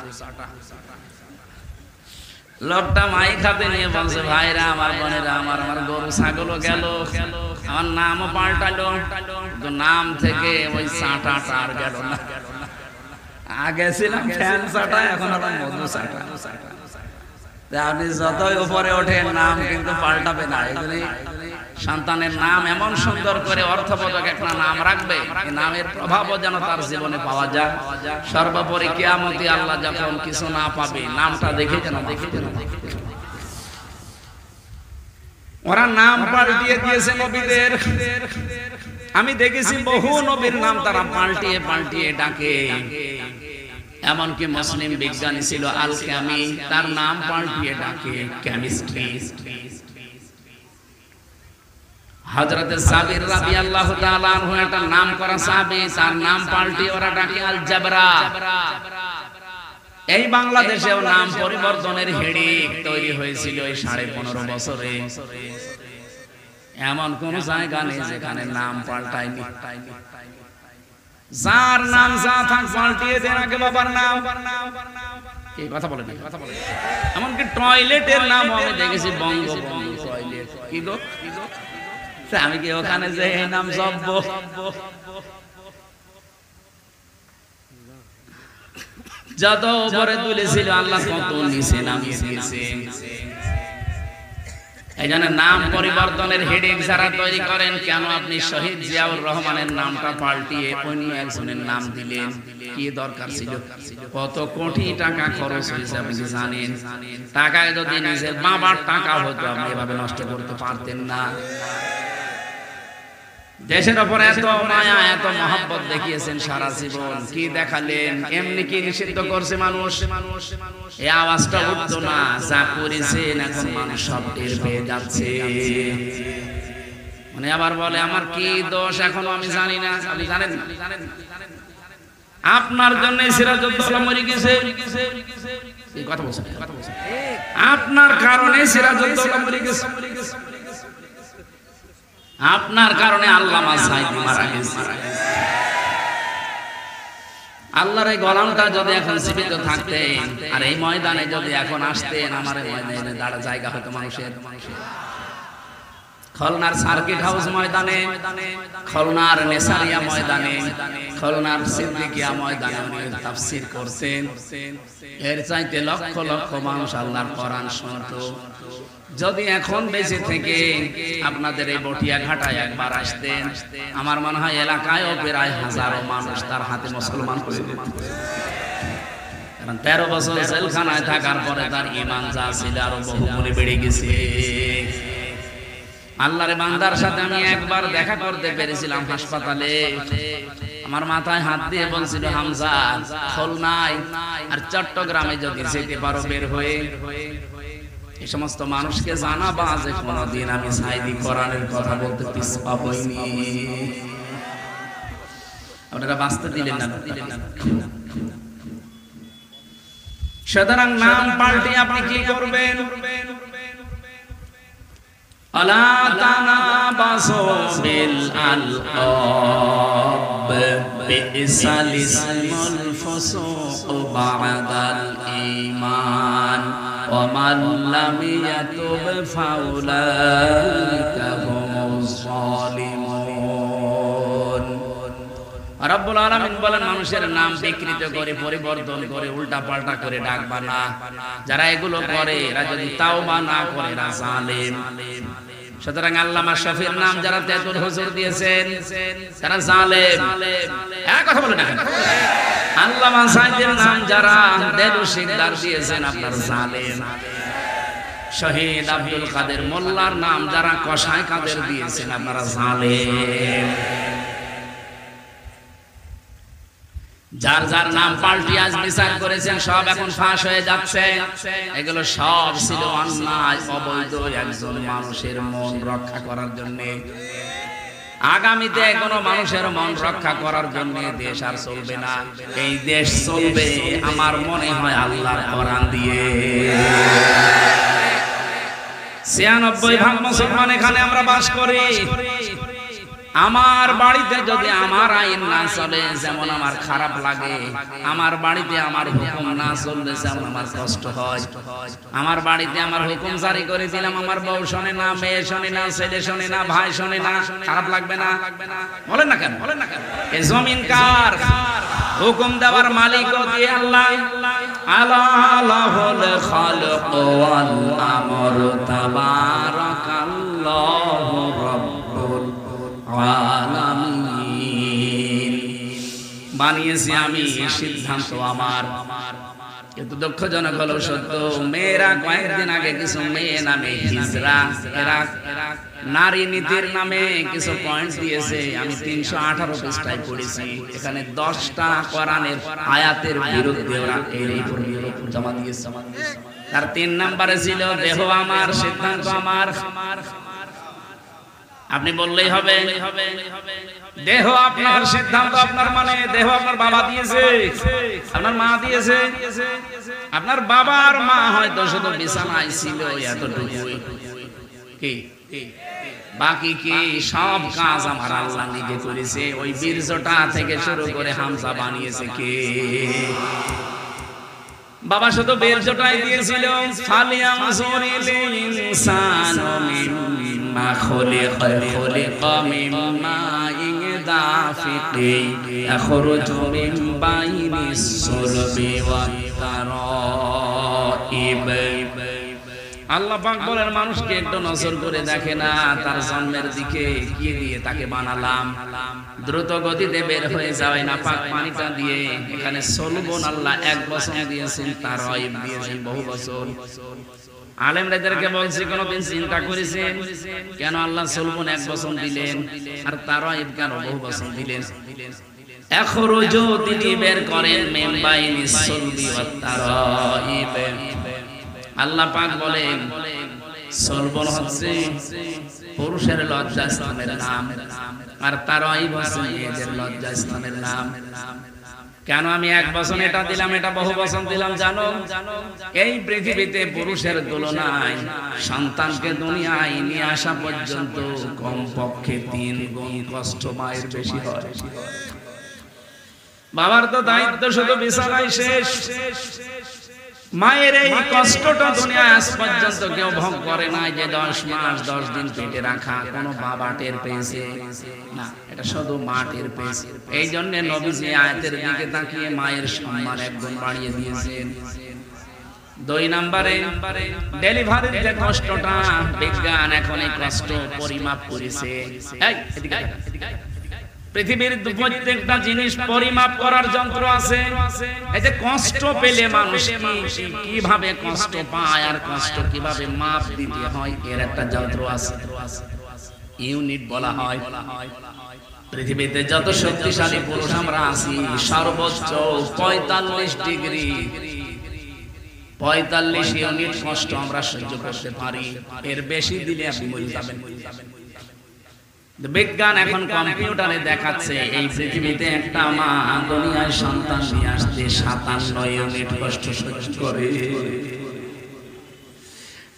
লোকটা মাইক হাতে নিয়ে বলছে, ভাইরা আমার, বোনেরা আমার, আমার গরু ছাগলও গেল, আমার নামও পাল্টালো, কিন্তু নাম থেকে ওই চাটাটা আর গেল না। আগে ছিলাম ফ্যান চাটা, এখন আবার মধু চাটা। আপনি যতই উপরে ওঠেন, নাম কিন্তু পাল্টাবে না। এগুলি সন্তানের নাম এমন সুন্দর করে অর্থবোধক একটা নাম রাখবে, এই নামের প্রভাবও যেন তার জীবনে পাওয়া যায়। সর্বোপরি কিয়ামতে আল্লাহ যখন কিছু না পাবে, নামটা দেখে যেন ওরা নাম পাল্টিয়ে দিয়েছে নবীদের। আমি দেখেছি বহু নবীর নাম তারা পাল্টিয়ে পাল্টিয়ে ডাকে। এমনকি মুসলিম বিজ্ঞানী ছিল আল কামি, তার নাম পাল্টিয়ে ডাকে কেমিস্ট্রি। হযরত সাবির রাদিয়াল্লাহু তাআলা আনহু একটা নাম করা সাহাবী, তার নাম পাল্টিয়ে ওরা ডাকে আল জাবরা। এই বাংলাদেশেও নাম পরিবর্তনের হেডিক তৈরি হয়েছিল এই 15.5 বছরে। এমন কোন জায়গা নেই যেখানে নাম পাল্টায়নি। যার নাম যা থাক পাল্টিয়ে দেন, আগে বাবার নাম। এই কথা বলে না, এমনকি টয়লেটের নাম আমি দেখেছি বঙ্গবন্ধু টয়লেট। কি গো, আমি কি ওখানে যে এই নাম জব্ব? যত উপরে তুলেছিল আল্লাহ তত নিচে নামিয়ে দিয়েছে। এই জন্য নাম পরিবর্তনের হেডেক যারা তৈরি করেন, কেন আপনি শহীদ জিয়াউর রহমানের নামটা পাল্টিয়ে অন্য একজনের নাম দিলেন? কি দরকার ছিল? কত কোটি টাকা খরচ হয়েছে আপনি জানেন? টাকায় যদি নিজের বাবার টাকা হতো, আপনি এভাবে নষ্ট করতে পারতেন না। দেশের উপর এত মায়া, এত মহব্বত দেখিয়েছেন সারা জীবন, কি দেখালেন? এমনি কি নিষিদ্ধ করছে মানুষ? এই আওয়াজটা উঠতো না, যা করেছেন এখন মানুষ সব টের পেয়ে যাচ্ছে। মানে আবার বলে আমার কি দোষ এখনো আমি জানি না। আপনি জানেন? আপনার জন্য সিরাজউদ্দৌলা মরে গেছে। এই কথা বলছেন, আপনার কারণে সিরাজউদ্দৌলা মরে গেছে। আপনার কারণে আল্লামা সাইদি মারা গেছে। আল্লাহর এই গোলামটা যদি এখন জীবিত থাকতেন আর এই ময়দানে যদি এখন আসতেন, আমার এই ময়দানে দাঁড়া জায়গা হতো মানুষের। খুলনার সার্কিট হাউস ময়দানে, খুলনার নেসারিয়া ময়দানে, খুলনার সিদ্দিকিয়া ময়দানে উনি তাফসীর করতেন। এর চাইতে লক্ষ লক্ষ মানুষ আল্লাহর কোরআন শুনতো। যদি এখন বেঁচে থেকে আপনাদের এই বটিয়া ঘাটায় একবার আসতেন, আমার মনে হয় এলাকায়ও প্রায় হাজারো মানুষ তার হাতে মুসলমান করে দিত। কারণ 13 বছর জেলখানায় থাকার পরে তার ঈমান যা ছিল আরো বহুগুণে বেড়ে গেছে। আল্লাহর বান্দার সাথে আমি একবার দেখা করতে পেরেছিলাম হাসপাতালে। আমার মাথায় হাত দিয়ে বলছিল, হামজা, খুলনায় আর চট্টগ্রামে যদি যেতে পারো বের হয়ে, এই সমস্ত মানুষকে জানাবা যে কোনদিন আমি সাইদি কোরআনের কথা বলতে পিছপাবইনি। আপনারা বাঁচতে দিলেন না। সুতরাং নাম পাল্টে আপনি কি করবেন? আলা তানাবাসু বিল আলকাব বিসাল ইসমুল الفسوق بعد الإيمان ومن لم يتب فأولئك هم الظالمون রব্বুল আলামিন বলেন মানুষের নাম বিকৃত করে পরিবর্তন করে উল্টা পাল্টা করে ডাকবা না যারা এগুলো করে এরা যদি তাওবা না করে এরা জালেম সুতরাং আল্লামা শফির নাম যারা তেতুল হুজুর দিয়েছেন তারা জালেম এক কথা বলেন না আল্লামা সাইদের নাম যারা দেদু শিকদার দিয়েছেন আপনার জালেম শহীদ আব্দুল কাদের মোল্লার নাম যারা কসাই কাদের দিয়েছেন আপনারা জালেম যার যার নাম পাল্টি আজ বিচার করেছেন সব এখন ফাঁস হয়ে যাচ্ছে এগুলো সব ছিল অন্যায় অবৈধ একজন মানুষের মন রক্ষা করার জন্য আগামীতে কোনো মানুষের মন রক্ষা করার জন্য দেশ আর চলবে না এই দেশ চলবে আমার মনে হয় আল্লাহর কোরআন দিয়ে ৯৬% মুসলমান এখানে আমরা বাস করি আমার বাড়িতে যদি আমার আইন না চলে যেমন আমার খারাপ লাগে আমার বাড়িতে আমার হুকুম না চললে যেমন আমার কষ্ট হয় আমার বাড়িতে আমার হুকুম জারি করে দিলাম আমার বউ শোনে না মেয়ে শোনে না ছেলে শোনে না ভাই শোনে না খারাপ লাগবে না বলেন না কেন এই জমিন কার হুকুম দেওয়ার মালিকও দিয়ে আল্লাহ আলা লাহুল খালক ওয়াল আমর তাবারাকাল্লাহু রাব্বুল আলামিন বানিয়েছি আমি সিদ্ধান্ত আমার কিন্তু দুঃখজনক হলো সত্য মেয়েরা কয়েকদিন আগে কিছু মেয়ে নামে হিজরা এরা নারী নীতির নামে কিছু পয়েন্ট দিয়েছে আমি ৩১৮ পৃষ্ঠায় পড়েছি এখানে 10টা কোরআনের আয়াতের বিরুদ্ধে ওরা এই রিপোর্ট জমা দিয়েছে তার ৩ নম্বরে ছিল দেহ আমার সিদ্ধান্ত আমার আপনি বললেই হবে দেহ আপনার সিদ্ধান্ত আপনার মানে দেহ আপনার বাবা দিয়েছে আপনার মা দিয়েছে আপনার বাবা আর মা হয়তো শুধু বিছানায় ছিল এতটুকুই কি বাকি কি সব কাজ আমার আল্লাহ নিজে করেছে ওই বীর্যটা থেকে শুরু করে হামজা বানিয়েছে কে বাবা শুধু বীর্যটাই দিয়েছিল ফালিয়ানজুরিল ইনসানু মিম্মা খুলিকা মিম্মা দাফিকি আখরুজু মিন বাইনিস সুলবি ওয়াত তারাইব আল্লাহ পাক বলেন মানুষকে একটু নজর করে দেখে না তার জন্মের দিকে কি দিয়ে তাকে বানালাম দ্রুত গতিতে বের হয়ে যাবে না পাক পানিটা দিয়ে এখানে সলবন আল্লাহ 1 বছর দিয়েছেন তারাইব দিয়েছেন বহু বছর আলেমদেরকে বলছি কোনদিন চিন্তা করেছেন কেন আল্লাহ সলবন 1 বছর দিলেন আর তারাইব কেন বহু বছর দিলেন আখরুজু তিনি বের করেন মিন বাইনিস সুলবি ওয়াত তারাইব আল্লাহ পাক বলেন সলবন হচ্ছে পুরুষের লজ্জাস্থানের নাম আর তারাইব হচ্ছে মেয়েদের লজ্জাস্থানের নাম কেন আমি 1 বছর এটা দিলাম এটা বহু বছর দিলাম জানো এই পৃথিবীতে পুরুষের তুলনায় সন্তানকে দুনিয়ায় নিয়ে আসা পর্যন্ত কমপক্ষে 3 গুণ কষ্ট মায়ের বেশি হয় বাবার তো দায়িত্ব শুধু বিছানায় শেষ মায়ের এই কষ্টটা দুনিয়ায় আজ পর্যন্ত কেউ ভোগ করে না যে 10 মাস 10 দিন পেটে রাখা কোনো বাবা টের পেয়েছে না এটা শুধু মা টের পেয়েছে এই জন্য নবীজি আয়াতের দিকে তাকিয়ে মায়ের সম্মান একদম বাড়িয়ে দিয়েছেন 2 নম্বরে ডেলিভারির যে কষ্টটা বিজ্ঞান এখন এই কষ্ট পরিমাপ করেছে এই এদিকে পৃথিবীর প্রত্যেকটা জিনিস পরিমাপ করার যন্ত্র আছে এই যে কষ্ট পেলে মানুষ কিভাবে কষ্ট পায় আর কষ্ট কিভাবে মাপ দিতে হয় এর একটা যন্ত্র আছে ইউনিট বলা হয় পৃথিবীতে যত শক্তিশালী পুরুষ আমরা আছি সর্বোচ্চ 45 ডিগ্রি 45 ইউনিট কষ্ট আমরা সহ্য করতে পারি এর বেশি দিলে আপনি মরে যাবেন বিজ্ঞান এখন কম্পিউটারে দেখাচ্ছে এই পৃথিবীতে একটা মা দুনিয়ায় সন্তান নিয়ে আসতে 57 ইউনিট কষ্ট সহ্য করে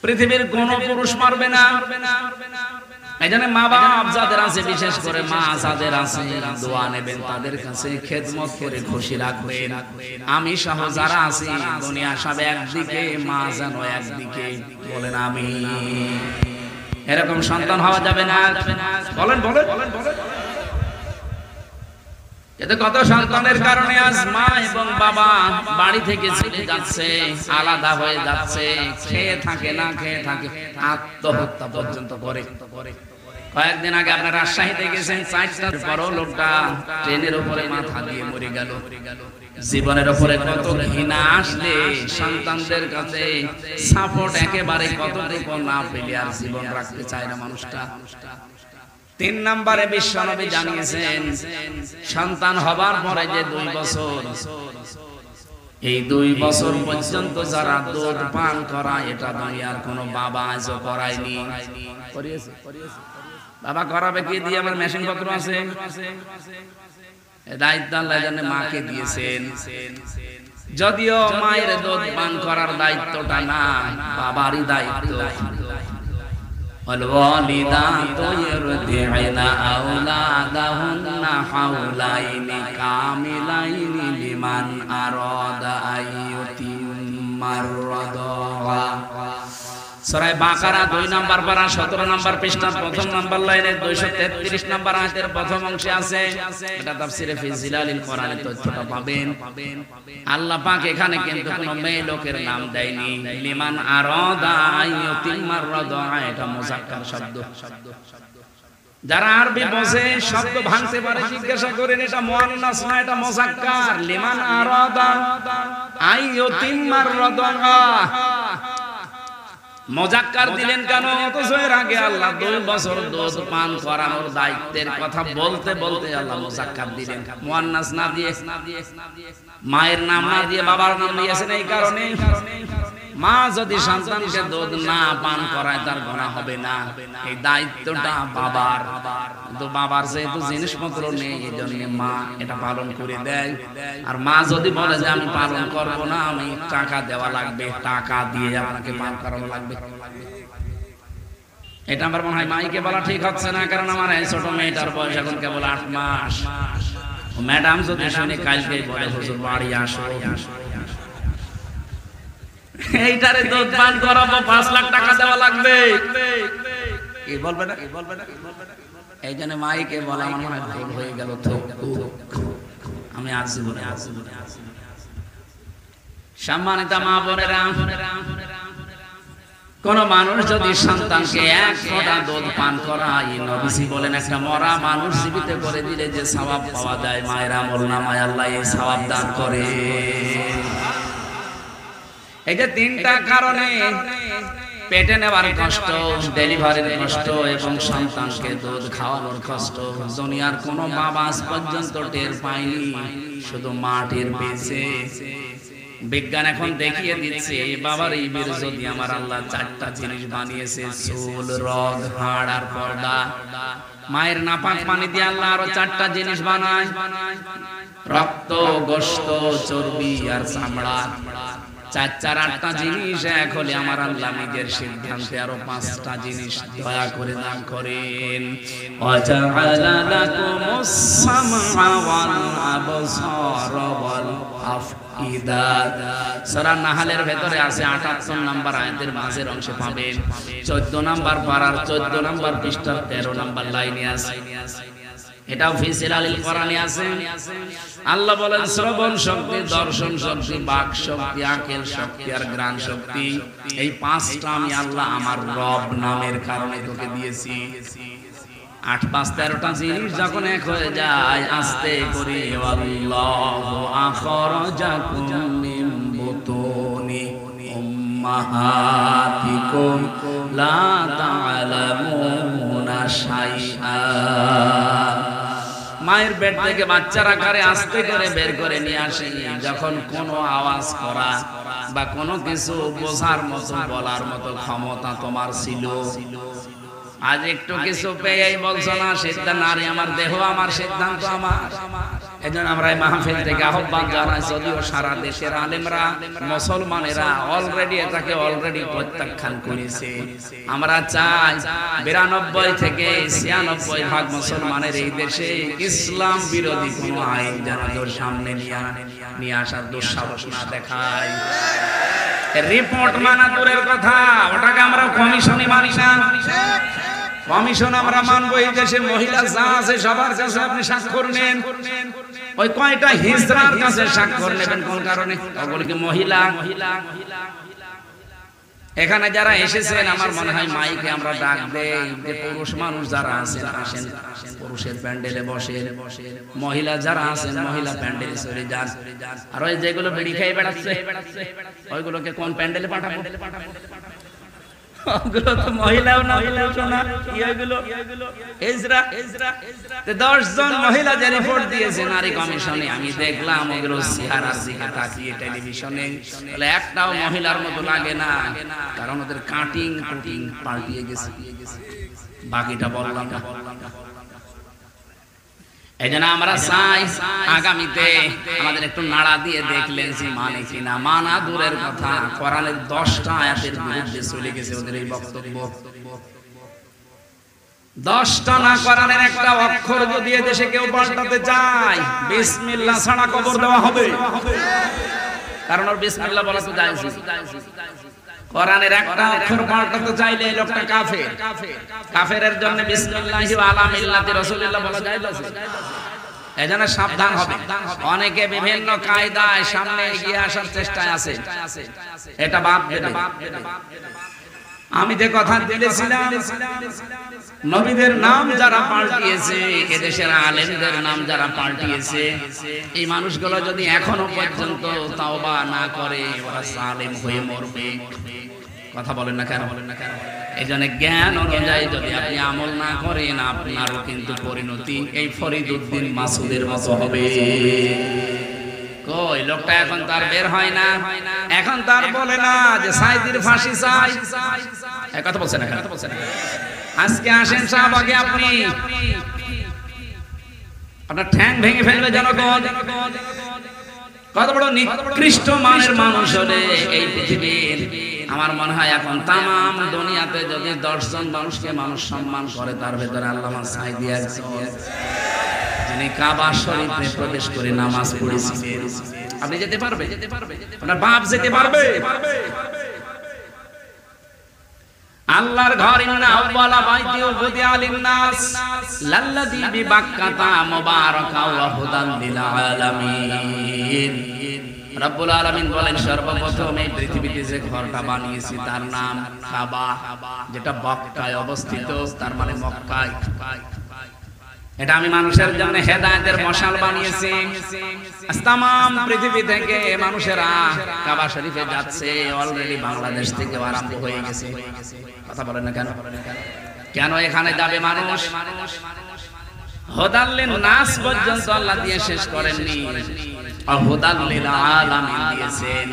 পৃথিবীর কোন পুরুষ মারবে না এইজন্য মা বাপ যাদের আছে, বিশেষ করে মা যাদের আছে, দোয়া নেবেন তাদের কাছে, খেদমত করে খুশি রাখবেন। আমি সহ যারা আছি, দুনিয়া সব একদিকে, মা যেন একদিকে, বলেন আমিন। এরকম সন্তান হওয়া যাবে না, বলেন বলেন বলেন বলেন। এতে কত সন্তানের কারণে আজ মা এবং বাবা বাড়ি থেকে চলে যাচ্ছে, আলাদা হয়ে যাচ্ছে, খেয়ে থাকে না খেয়ে থাকে, আত্মহত্যা পর্যন্ত করে। কয়েকদিন আগে আপনারা রাজশাহীতে গেছেন, 4টার পরও লোকটা ট্রেনের উপরে মাথা দিয়ে মরে গেল। জীবনের উপরে কত ঘৃণা আসলে সন্তানদের কাছে সাপোর্ট একেবারে কতটুকু না পেলে আর জীবন রাখতে চায় না মানুষটা। 3 নম্বরে বিশ্বনবী জানিয়েছেন, সন্তান হবার পরে যে 2 বছর, এই 2 বছর পর্যন্ত যারা দুধ পান করায়, এটা দুনিয়ার কোনো বাবা আজও করায়নি। বাবা করাবে কি দিয়ে? আমার মেশিন পত্র আছে, দায়িত্ব আল্লাহ জানে মাকে দিয়েছেন। যদিও মায়ের দুধ পান করার দায়িত্বটা না, বাবারই দায়িত্ব। والوالدات يرضعن أولادهن حولين كاملين لمن أراد أن يتم الرضاعة। সূরা বাকারা 2 নম্বর পারা 17 নম্বর পৃষ্ঠার প্রথম নম্বর লাইনে 233 নম্বর আয়াতের প্রথম অংশে আছে। এটা তাফসিরে ফি জিলালিল কোরআনে তথ্যটা পাবেন। আল্লাহ পাক এখানে কিন্তু কোনো মেয়ে লোকের নাম দেয়নি। লিমান আরাদা আইয়ুতিম্মার রাদা, এটা মুযাক্কার শব্দ। যারা আরবি বোঝে, শব্দ ভাঙতে পারে, জিজ্ঞাসা করেন এটা মুআন্নাস না এটা মুযাক্কার। লিমান আরাদা আইয়ুতিম্মার রাদা, মুযাক্কার দিলেন কেন? অথচ এর আগে আল্লাহ 2 বছর দুধ পান করানোর দায়িত্বের কথা বলতে বলতে আল্লাহ মুযাক্কার দিলেন, মুআন্নাস না দিয়ে, মায়ের নাম না দিয়ে বাবার নাম দিয়েছেন। এই কারণে মা যদি সন্তানকে দুধ না পান করায় তার গুনাহ হবে না, এই দায়িত্বটা বাবার। কিন্তু বাবার যেহেতু জিনিসপত্র নেই, এই জন্য মা এটা পালন করে দেয়। আর মা যদি বলে যে আমি পালন করব না, আমি টাকা দেওয়া লাগবে, টাকা দিয়ে আপনাকে পান করানো লাগবে, এটা আমার মনে হয় মাইকে বলা ঠিক হচ্ছে না। কারণ আমার এই ছোট মেয়েটার বয়স এখন কেবল 8 মাস। ম্যাডাম যদি শুনে কালকে বলে হুজুর বাড়ি আসো, এইটারে দুধ পান করাবো, 5 লাখ টাকা দেওয়া লাগবে, কি বলবে না? এই জন্য মাইকে বলা আমার মনে হয় ভুল হয়ে গেল। তো আমি আজ জীবনে সম্মানিত মা বোনেরা, কোন মানুষ যদি সন্তানকে 1 ফোঁটা দুধ পান করায়, নবীজি বলেন একটা মরা মানুষ জীবিত করে দিলে যে সওয়াব পাওয়া যায়, মায়ের আমলনামায় আল্লাহ এই সওয়াব দান করে। এই যে 3টা কারণে, পেটে নেওয়ার কষ্ট, ডেলিভারির কষ্ট এবং সন্তানকে দুধ খাওয়ানোর কষ্ট, দুনিয়ার কোনো বাবা আজ পর্যন্ত টের পায়নি, শুধু মা টের পেয়েছে। বিজ্ঞান এখন দেখিয়ে দিচ্ছে বাবার এই বীর যদি আমার আল্লাহ 4টা জিনিস বানিয়েছে, চুল, রগ, হাড় আর পর্দা। মায়ের নাপাক পানি দিয়ে আল্লাহ আরো 4টা জিনিস বানায়, রক্ত, গোশত, চর্বি আর চামড়া। 4-8টা জিনিস এক হলে আমার আল্লাহ নিজের সিদ্ধান্তে আরো 5টা জিনিস দয়া করে দান করেন। ওয়াজাআলা লাকুমুস সামআ ওয়াল আবসারা ওয়াল আফইদা। সূরা নাহলের ভেতরে আছে 78 নম্বর আয়াতের মাঝের অংশে পাবেন। 14 নম্বর পারার 14 নম্বর পৃষ্ঠার 13 নম্বর লাইনে আছে। এটাও ফি জিলালিল কোরআনে আছে। আল্লাহ বলেন শ্রবণ শক্তি, দর্শন শক্তি, বাক শক্তি, আকল শক্তি আর ঘ্রাণ শক্তি, এই 5টা আমি আল্লাহ আমার রব নামের কারণে তোকে দিয়েছি। 8, 5, 13টা জিনিস যখন এক হয়ে যায়, আস্তে করে আল্লাহু আখরাজাকুম মিন বুতুনি উম্মাহাতিকুম লা তা'লামুনা শাইআ। মায়ের পেট থেকে বাচ্চার আকারে আস্তে করে বের করে নিয়ে আসি, যখন কোনো আওয়াজ করা বা কোনো কিছু বোঝার মতো বলার মতো ক্ষমতা তোমার ছিল। আজ একটু কিছু পেয়েই বলছো না সিদ্ধান্ত, নারী আমার দেহ আমার সিদ্ধান্ত আমার। এজন্য আমরা এই মাহফিল থেকে আহ্বান জানাই, যদিও সারা দেশের আলেমরা মুসলমানেরা অলরেডি এটাকে প্রত্যাখ্যান করেছে, আমরা চাই 92 থেকে 96 ভাগ মুসলমানের এই দেশে ইসলাম বিরোধী কোনো আইন যেন সামনে নিয়ে আসার দুঃসাহস না দেখায়। রিপোর্ট মানা দূরের কথা, ওটাকে আমরা কমিশনই মানি না। কমিশন আমরা মানবো এই দেশে মহিলা যা আছে সবার কাছে আপনি স্বাক্ষর নেন, ওই কয়টা হিজড়ার কাছে স্বাক্ষর নেবেন কোন কারণে? ওগুলো কি মহিলা? এখানে যারা এসেছেন আমার মনে হয় মাইকে আমরা ডাক দেই যে পুরুষ মানুষ যারা আছেন আসেন, পুরুষের প্যান্ডেলে বসেন, মহিলা যারা আছেন মহিলা প্যান্ডেলে চলে যান। আর ওই যেগুলো বিড়ি খেয়ে বেড়াচ্ছে ওইগুলোকে কোন প্যান্ডেলে পাঠাবো? ওগুলো তো মহিলাও না, এগুলো হিজড়া। 10 জন মহিলা যে রিপোর্ট দিয়েছে নারী কমিশনে, আমি দেখলাম ওগুলো চেহারার দিকে তাকিয়ে টেলিভিশনে, বলে একটাও মহিলার মতো লাগে না, কারণ ওদের কাটিং পাল্টিয়ে গেছে। বাকিটা বললাম না। এই জন্য আমরা চাই আগামীতে আমাদের একটু নাড়া দিয়ে দেখলেন যে মানে কিনা, মানা দূরের কথা, কোরআনের 10টা আয়াতের বিরুদ্ধে চলে গেছে ওদের এই বক্তব্য। 10টা না, কোরআনের একটা অক্ষর যদি এদেশে কেউ পাল্টাতে চায় বিসমিল্লাহ ছাড়া কবর দেওয়া হবে, কারণ ওর বিসমিল্লাহ বলা তো জায়েজ। কোরআনের একটা অক্ষর পাল্টাতে চাইলে এই লোকটা কাফের, কাফেরের জন্য বিসমিল্লাহি ওয়া আলা মিল্লাতি রাসূলিল্লাহ বলা জায়েজ আছে। এজন্য সাবধান হবে। অনেকে বিভিন্ন কায়দায় সামনে এগিয়ে আসার চেষ্টায় আছে, এটা বাদ দেবে। আমি যে কথা বলেছিলাম নবীদের নাম যারা পাল্টিয়েছে, এদেশের আলেমদের নাম যারা পাল্টিয়েছে, এই মানুষগুলো যদি এখনো পর্যন্ত তাওবা না করে ওরা জালেম হয়ে মরবে। কথা বলেন না কেন? এই জন্য জ্ঞান অনুযায়ী যদি আপনি আমল না করেন আপনারও কিন্তু পরিণতি এই ফরিদউদ্দিন মাসুদের মতো হবে। কই লোকটা এখন তার বের হয় না, এখন তার বলে না যে সাইদির ফাঁসি চাই, এই কথা বলছেন না? আজকে আসেন শাহবাগে, আপনি আপনার ঠ্যাং ভেঙে ফেলবে জনগণ। কত বড় নিকৃষ্ট মানের মানুষ হলে এই পৃথিবীর, আমার মনে হয় এখন তামাম দুনিয়াতে যদি 10 জন মানুষকে মানুষ সম্মান করে তার ভেতরে আল্লামা সাইদি একজন, যিনি কাবা শরীফে প্রবেশ করে নামাজ পড়েছিলেন। আপনি যেতে পারবে? আপনার বাপ যেতে পারবে? আল্লাহর ঘর, ইন্না আউওয়ালা বাইতি উযিয়া লিন-নাস লাল্লাযী বিবাক্কাতা মুবারাকা ওয়া হুদান লিল আলামিন। রব্বুল আলামিন বলেন সর্বপ্রথম এই পৃথিবীতে যে ঘরটা বানিয়েছি তার নাম কাবা, যেটা মক্কায় অবস্থিত, তার মানে মক্কায়। এটা আমি মানুষের জন্য হেদায়েতের মশাল বানিয়েছি। তামাম পৃথিবী থেকে মানুষেরা কাবা শরীফে যাচ্ছে, অলরেডি বাংলাদেশ থেকে আরম্ভ হয়ে গেছে। কথা বলেন না কেন? কেন এখানে যাবে মানুষ? হুদাল লিন-নাস পর্যন্ত আল্লাহ দিয়ে শেষ করেননি, হুদাল লিল আলামিন দিয়েছেন।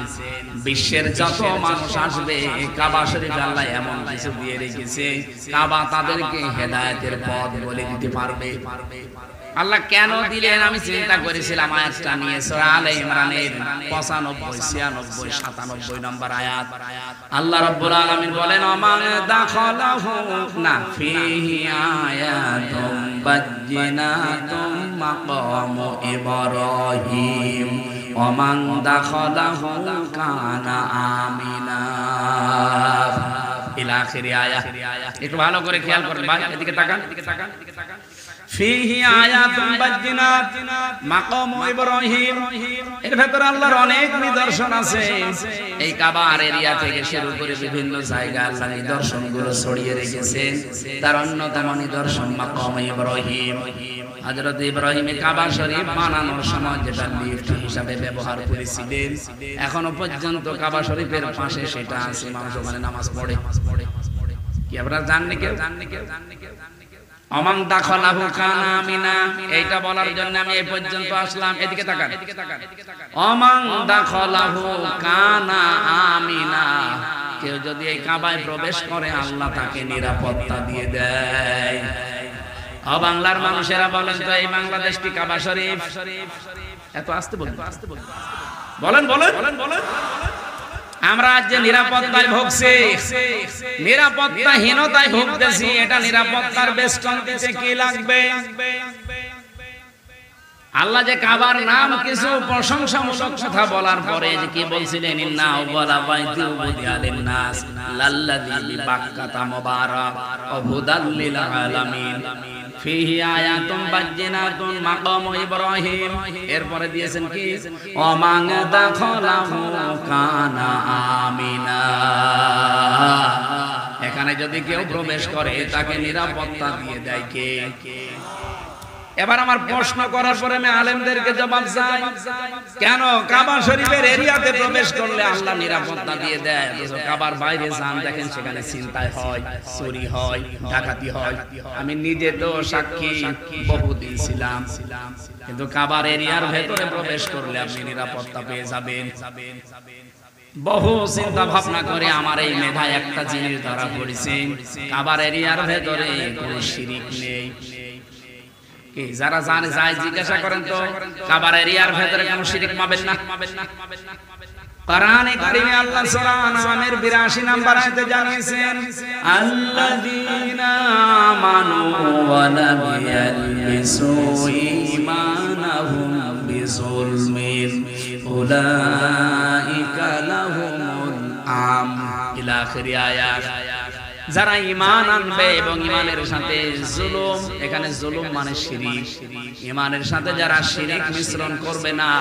বিশ্বের যত মানুষ আসবে কাবা শরীফে আল্লাহ এমন কিছু দিয়ে রেখেছে, কাবা তাদেরকে হেদায়েতের পথ বলে দিতে পারবে। আল্লাহ কেন দিলেন আমি চিন্তা করেছিলাম আয়াতটা নিয়ে, সূরা আলে ইমরানের 95, 96, 97 নম্বর আয়াত। আল্লাহ রাব্বুল আলামিন বলেন ওমান দাখালাহু না ফিহি আয়াতুম বাজ্জিনাতুম মাকামু ইব্রাহিম ওমান দাখালাহু কানা আমিনা ইলা আখিরি আয়াত। একটু ভালো করে খেয়াল করেন ভাই, এদিকে তাকান। ফিহি আয়াতুম বাজ্জিনাত মাকামু ইব্রাহিম, এর ভেতরে আল্লাহর অনেক নিদর্শন আছে। এই কাবার এরিয়া থেকে শুরু করে বিভিন্ন জায়গায় আল্লাহ নিদর্শনগুলো ছড়িয়ে রেখেছেন। তার অন্যতম নিদর্শন মাকামু ইব্রাহিম। হযরত ইব্রাহিম কাবা শরীফ বানানোর সময় যেটা লিফট হিসাবে ব্যবহার করেছিলেন, এখনো পর্যন্ত কাবা শরীফের পাশে সেটা আছে, মানুষ ওখানে নামাজ পড়ে। কি আপনারা জানেন কেউ? ওমান দাখালাহু কানা আমিনা, এইটা বলার জন্য আমি এই পর্যন্ত আসলাম। এদিকে তাকান। ওমান দাখালাহু কানা আমিনা, কেউ যদি এই কাবায় প্রবেশ করে আল্লাহ তাকে নিরাপত্তা দিয়ে দেয়। বাংলার মানুষেরা বলেন তো এই বাংলাদেশ কি কাবা শরীফ? এত আস্তে বলেন, বলেন বলেন বলেন। আমরা আজ যে নিরাপত্তায় ভুগছি, নিরাপত্তাহীনতায় ভুগতেছি, এটা নিরাপত্তার বেষ্টন দিতে কি লাগবে? আল্লাহ যে কাবার নাম কিছু প্রশংসামূলক কথা বলার পরে যে কি বলছিলেন, ইন্না আউওয়ালা বাইতি উদিয়া লিন-নাস লাল্লাযী বিবাক্কাতা মুবারাক ওয়া হুদাল লিল আলামিন ফিহি আয়াতুম বাজ্জিনাতুন মাকামু ইব্রাহিম। এরপরে দিয়েছেন কি, ওয়া মান দাখালাহু কানা আমিনা। এখানে যদি কেউ প্রবেশ করে তাকে নিরাপত্তা দিয়ে দেয় কে? এবার আমার প্রশ্ন করার পরে আমি আলেমদেরকে জবাব চাই, কেন কাবা শরীফের এরিয়াতে প্রবেশ করলে আল্লাহ নিরাপত্তা দিয়ে দেয়, কাবার বাইরে যান দেখেন সেখানে ছিনতাই হয়, চুরি হয়, ডাকাতি হয়। আমি নিজে তো সাক্ষী, বহু দিয়েছিলাম। কিন্তু কাবার এরিয়ার ভেতরে প্রবেশ করলে আপনি নিরাপত্তা পেয়ে যাবেন। বহু চিন্তা ভাবনা করে আমার এই মেধায় একটা জিনিস ধরা পড়েছে, কাবার এরিয়ার ভেতরে কোনো শিরিক নেই। যারা জানে যায় জিজ্ঞাসা করেন তো, কাবার এরিয়ার ভেতরে কোনো শিরিক পাবেন না। কোরআনে কারিমে আল্লাহ সূরা আনআমের ৮২ নম্বর আয়াতে জানিয়েছেন, আল্লাযীনা আমানু ওয়া লাম ইয়ালবিসু ঈমানাহুম বিযুলমিন উলাইকা লাহুমুল আমন ইলা আখির আয়াত। যারা ঈমান আনবে এবং ঈমানের সাথে জুলুম, এখানে জুলুম মানে শিরিক, ঈমানের সাথে যারা শিরিক মিশ্রণ করবে না,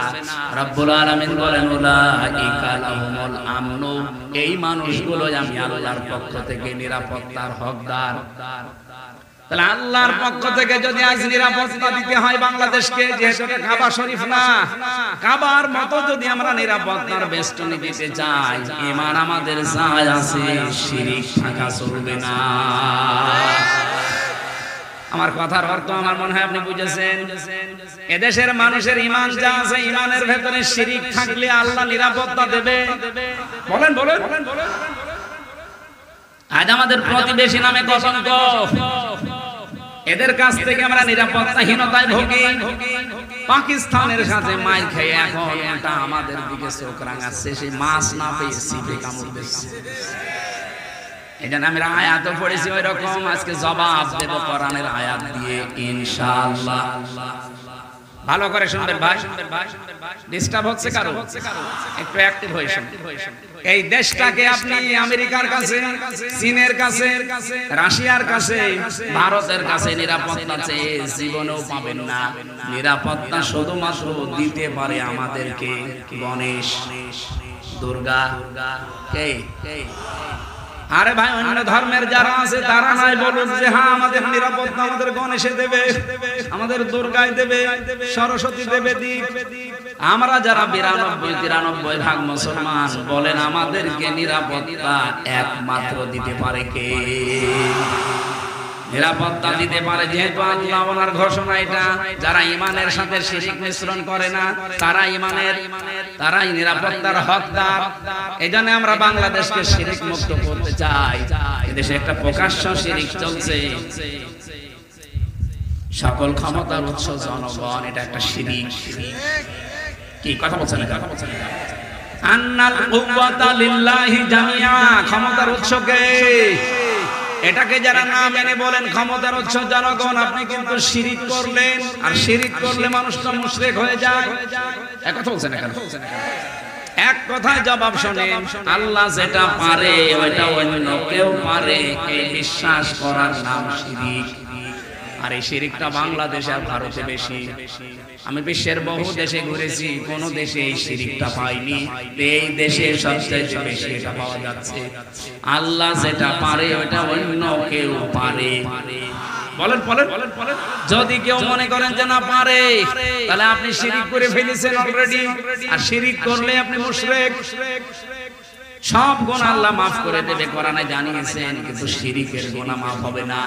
রব্বুল আলামিন বলেন উলাইকা লাহুমুল আমন, এই মানুষগুলো আমি আল্লাহর পক্ষ থেকে নিরাপত্তার হকদার। তাহলে আল্লাহর পক্ষ থেকে যদি আজ নিরাপত্তা দিতে হয় বাংলাদেশকে, যেহেতু কাবা শরীফ না, কাবার মতো যদি আমরা নিরাপত্তার বেষ্টনী দিতে চাই, ঈমান আমাদের যায় আছে, শিরিক থাকা চলবে না। আমার কথার অর্থ আমার মনে হয় আপনি বুঝেছেন। এদেশের মানুষের ঈমান যা আছে, ঈমানের ভেতরে শিরিক থাকলে আল্লাহ নিরাপত্তা দেবে? বলেন বলেন। আজ আমাদের প্রতিবেশী নামে কলঙ্ক, এদের কাছ থেকে আমরা নিরাপত্তাহীনতায় ভুগি। পাকিস্তানের সাথে মাইর খেয়ে এখন এটা আমাদের দিকে চোখ রাঙাচ্ছে, সেই মাছ না পেয়ে সিপে কামড় দিচ্ছে। এই জন্য আমরা আয়াতও পড়েছি ওই রকম, আজকে জবাব দেব কোরআনের আয়াত দিয়ে ইনশাআল্লাহ। ভালো করে শুনবেন ভাই, ডিস্টার্ব হচ্ছে কারো? একটু অ্যাক্টিভ হয়ে শুনুন। এই দেশটাকে আপনি আমেরিকার কাছে, চীনের কাছে, রাশিয়ার কাছে, ভারতের কাছে নিরাপত্তা চেয়ে জীবনেও পাবেন না। নিরাপত্তা শুধুমাত্র দিতে পারে আমাদেরকে গণেশ, দুর্গা। কে? আরে ভাই, অন্য ধর্মের যারা আছে তারা নাই বলুন যে হ্যাঁ আমাদের নিরাপত্তা আমাদের গণেশে দেবে, আমাদের দুর্গায় দেবে, সরস্বতী দেবে দিক। আমরা যারা ৯২-৯৩ ভাগ মুসলমান, বলেন আমাদেরকে নিরাপত্তা একমাত্র দিতে পারে কে? নিরাপত্তা দিতে পারে যেহেতু আল্লাহ ওনার ঘোষণা এটা, যারা ঈমানের সাথে শিরিক মিশ্রণ করে না তারাই নিরাপত্তার হকদার। এজন্য আমরা বাংলাদেশকে শিরিক মুক্ত করতে চাই। এদেশে একটা প্রকাশ্য শিরিক চলছে, সকল ক্ষমতার উৎস জনগণ, এটা একটা শিরিক। কি কথা বলছেন? আন্নাল কুওয়াতা লিল্লাহি জামিআ, ক্ষমতার উৎস কে? এটাকে যারা না মেনে বলেন ক্ষমতার উৎস জনগণ, আপনি কিন্তু শিরিক করলেন। আর শিরিক করলে মানুষ তো মুশরিক হয়ে যায়। এক কথা বলছেন এখানে, এক কথায় জবাব শোনেন, আল্লাহ যেটা পারে ওইটা অন্য কেউ পারে, এই বিশ্বাস করার নাম শিরিক। আর এই শিরিকটা বাংলাদেশে আর ভারতে বেশি। আমি বিশ্বের বহু দেশে ঘুরেছি, কোন দেশে এই শিরিকটা পাইনি, এই দেশে সবচেয়ে বেশি এটা পাওয়া যাচ্ছে। আল্লাহ যেটা পারে ওটা অন্য কেউ পারে। বলেন বলেন বলেন। যদি কেউ মনে করেন যে না পারে, তাহলে আপনি শিরিক করে ফেলেছেন অলরেডি। আর শিরিক করলে আপনি মুশরিক। সব গুনাহ আল্লাহ মাফ করে দেবে, কোরআনে জানিয়েছেন, কিন্তু শিরিকের গুনাহ মাফ হবে না।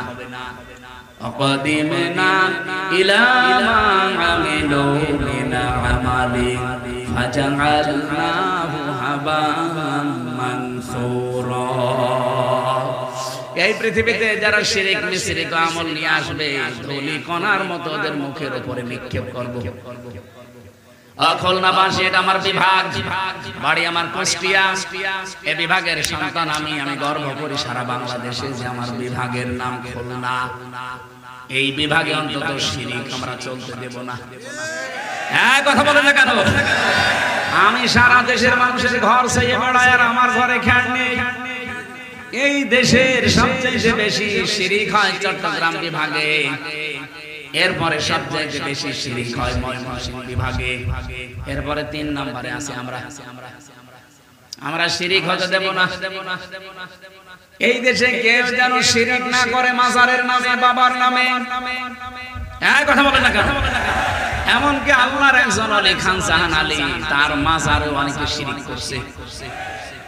وقدمنا إلى ما عملوا من عمل فجعلناه هباء منثورا। এই পৃথিবীতে যারা শিরিক মিশরিক আমল নিয়ে আসবে ধুলি কণার মতো ওদের মুখের উপরে নিক্ষেপ করব। খুলনাবাসী, এটা আমার বিভাগ, বাড়ি আমার কুষ্টিয়া। এই বিভাগের সন্তান আমি গর্ব করি সারা বাংলাদেশে যে আমার বিভাগের নাম খুলনা। এই বিভাগে অন্তত শিরিক আমরা চলতে দেব না। হ্যাঁ, কথা বলে না কেন? আমি সারা দেশের মানুষের ঘর ছেয়ে বেড়াই আর আমার ঘরে খ্যাট নেই। এই দেশের সবচেয়ে বেশি শিরিক হয় চট্টগ্রাম বিভাগে, এরপরে সবচেয়ে বেশি শিরিক হয় ময়মনসিংহ বিভাগে, এরপরে 3 নম্বরে আছে আমরা শিরিক হতে দেব না। এই দেশে কেউ যেন শিরিক না করে মাজারের নামে, বাবার নামে। হ্যাঁ, কথা বলেন না কেন? এমনকি আল্লাহর একজন আলী খান জাহান আলী, তার মাজারেও অনেকে শিরিক করছে।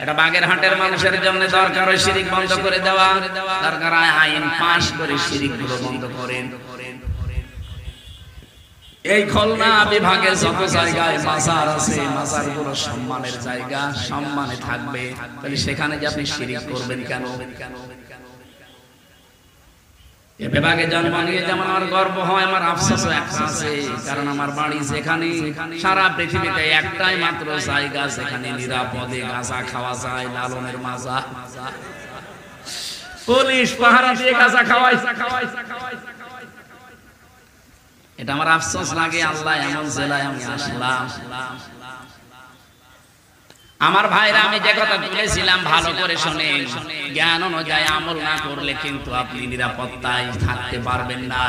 এটা বাগেরহাটের মানুষের জন্য দরকার হয় শিরিক বন্ধ করে দেওয়া, দরকার আইন পাশ করে শিরিক গুলো বন্ধ করেন। এই খুলনা বিভাগের যত জায়গায় মাজার আছে, মাজারগুলো সম্মানের জায়গা, সম্মানে থাকবে, তাহলে সেখানে যে আপনি শিরিক করবেন কেন? এই বিভাগে জন্ম নিয়ে যেমন আমার গর্ব হয়, আমার আফসোস একটা আছে, কারণ আমার বাড়ি যেখানে, সারা পৃথিবীতে একটাই মাত্র জায়গা যেখানে নিরাপদে গাঁজা খাওয়া যায়, লালনের মাজা। পুলিশ পাহারা দিয়ে গাঁজা খাওয়ায়। এটা আমার আফসোস লাগে, আল্লাহ এমন জেলায় আমি আসলাম। আমার ভাইরা, আমি যে কথা বলেছিলাম ভালো করে শুনেন, জ্ঞান অনুযায়ী আমল না করলে কিন্তু আপনি নিরাপত্তায় থাকতে পারবেন না।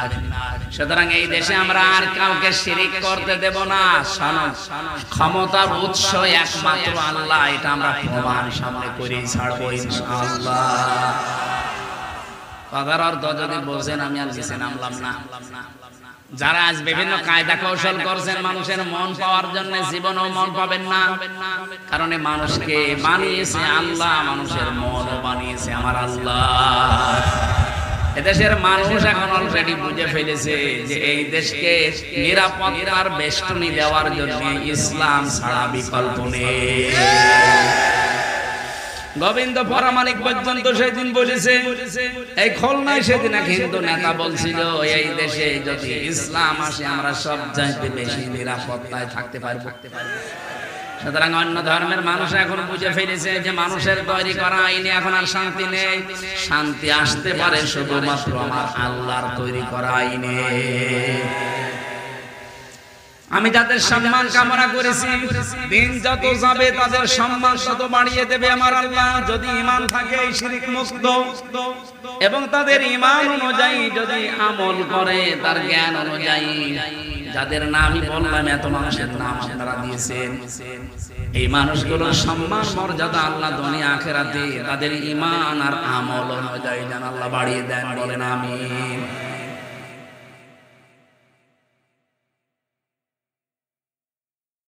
সুতরাং এই দেশে আমরা আর কাউকে শিরিক করতে দেব না। ক্ষমতার উৎস একমাত্র আল্লাহ, এটা আমরা প্রমাণ সামনে করেই ছাড়বো ইনশাআল্লাহ। কথার অর্থ যদি বোঝেন, আমি আর কিছু নামলাম না। যারা আজ বিভিন্ন কায়দা কৌশল করছেন মানুষের মন পাওয়ার জন্য, জীবনেও মন পাবেন না। কারণ মানুষকে বানিয়েছে আল্লাহ, মানুষের মনও বানিয়েছে আমার আল্লাহ। এদেশের মানুষ এখন অলরেডি বুঝে ফেলেছে যে এই দেশকে নিরাপত্তার বেষ্টনী দেওয়ার জন্য ইসলাম ছাড়া বিকল্প নেই। গোবিন্দ পরামানিক পর্যন্ত সেদিন বলেছে, এই খুলনায় সেদিন এক হিন্দু নেতা বলছিল, এই দেশে যদি ইসলাম আসে আমরা সব চাইতে বেশি নিরাপত্তায় থাকতে পারবো। সুতরাং অন্য ধর্মের মানুষ এখন বুঝে ফেলেছে যে মানুষের তৈরি করা আইনে এখন আর শান্তি নেই, শান্তি আসতে পারে শুধুমাত্র আমার আল্লাহর তৈরি করা আইনে। আমি যাদের সম্মান কামনা করেছি, দিন যত যাবে তাদের সম্মান তত বাড়িয়ে দেবে আমার আল্লাহ। যদি ঈমান থাকে শিরক মুক্ত এবং তাদের ঈমান অনুযায়ী যদি আমল করে, তার জ্ঞান অনুযায়ী, যাদের নামই বললাম, এত মানুষের নাম আপনারা দিয়েছেন, এই মানুষগুলোর সম্মান মর্যাদা আল্লাহ দুনিয়া আখিরাতে তাদের ঈমান আর আমল অনুযায়ী যেন আল্লাহ বাড়িয়ে দেন। বলেন আমিন।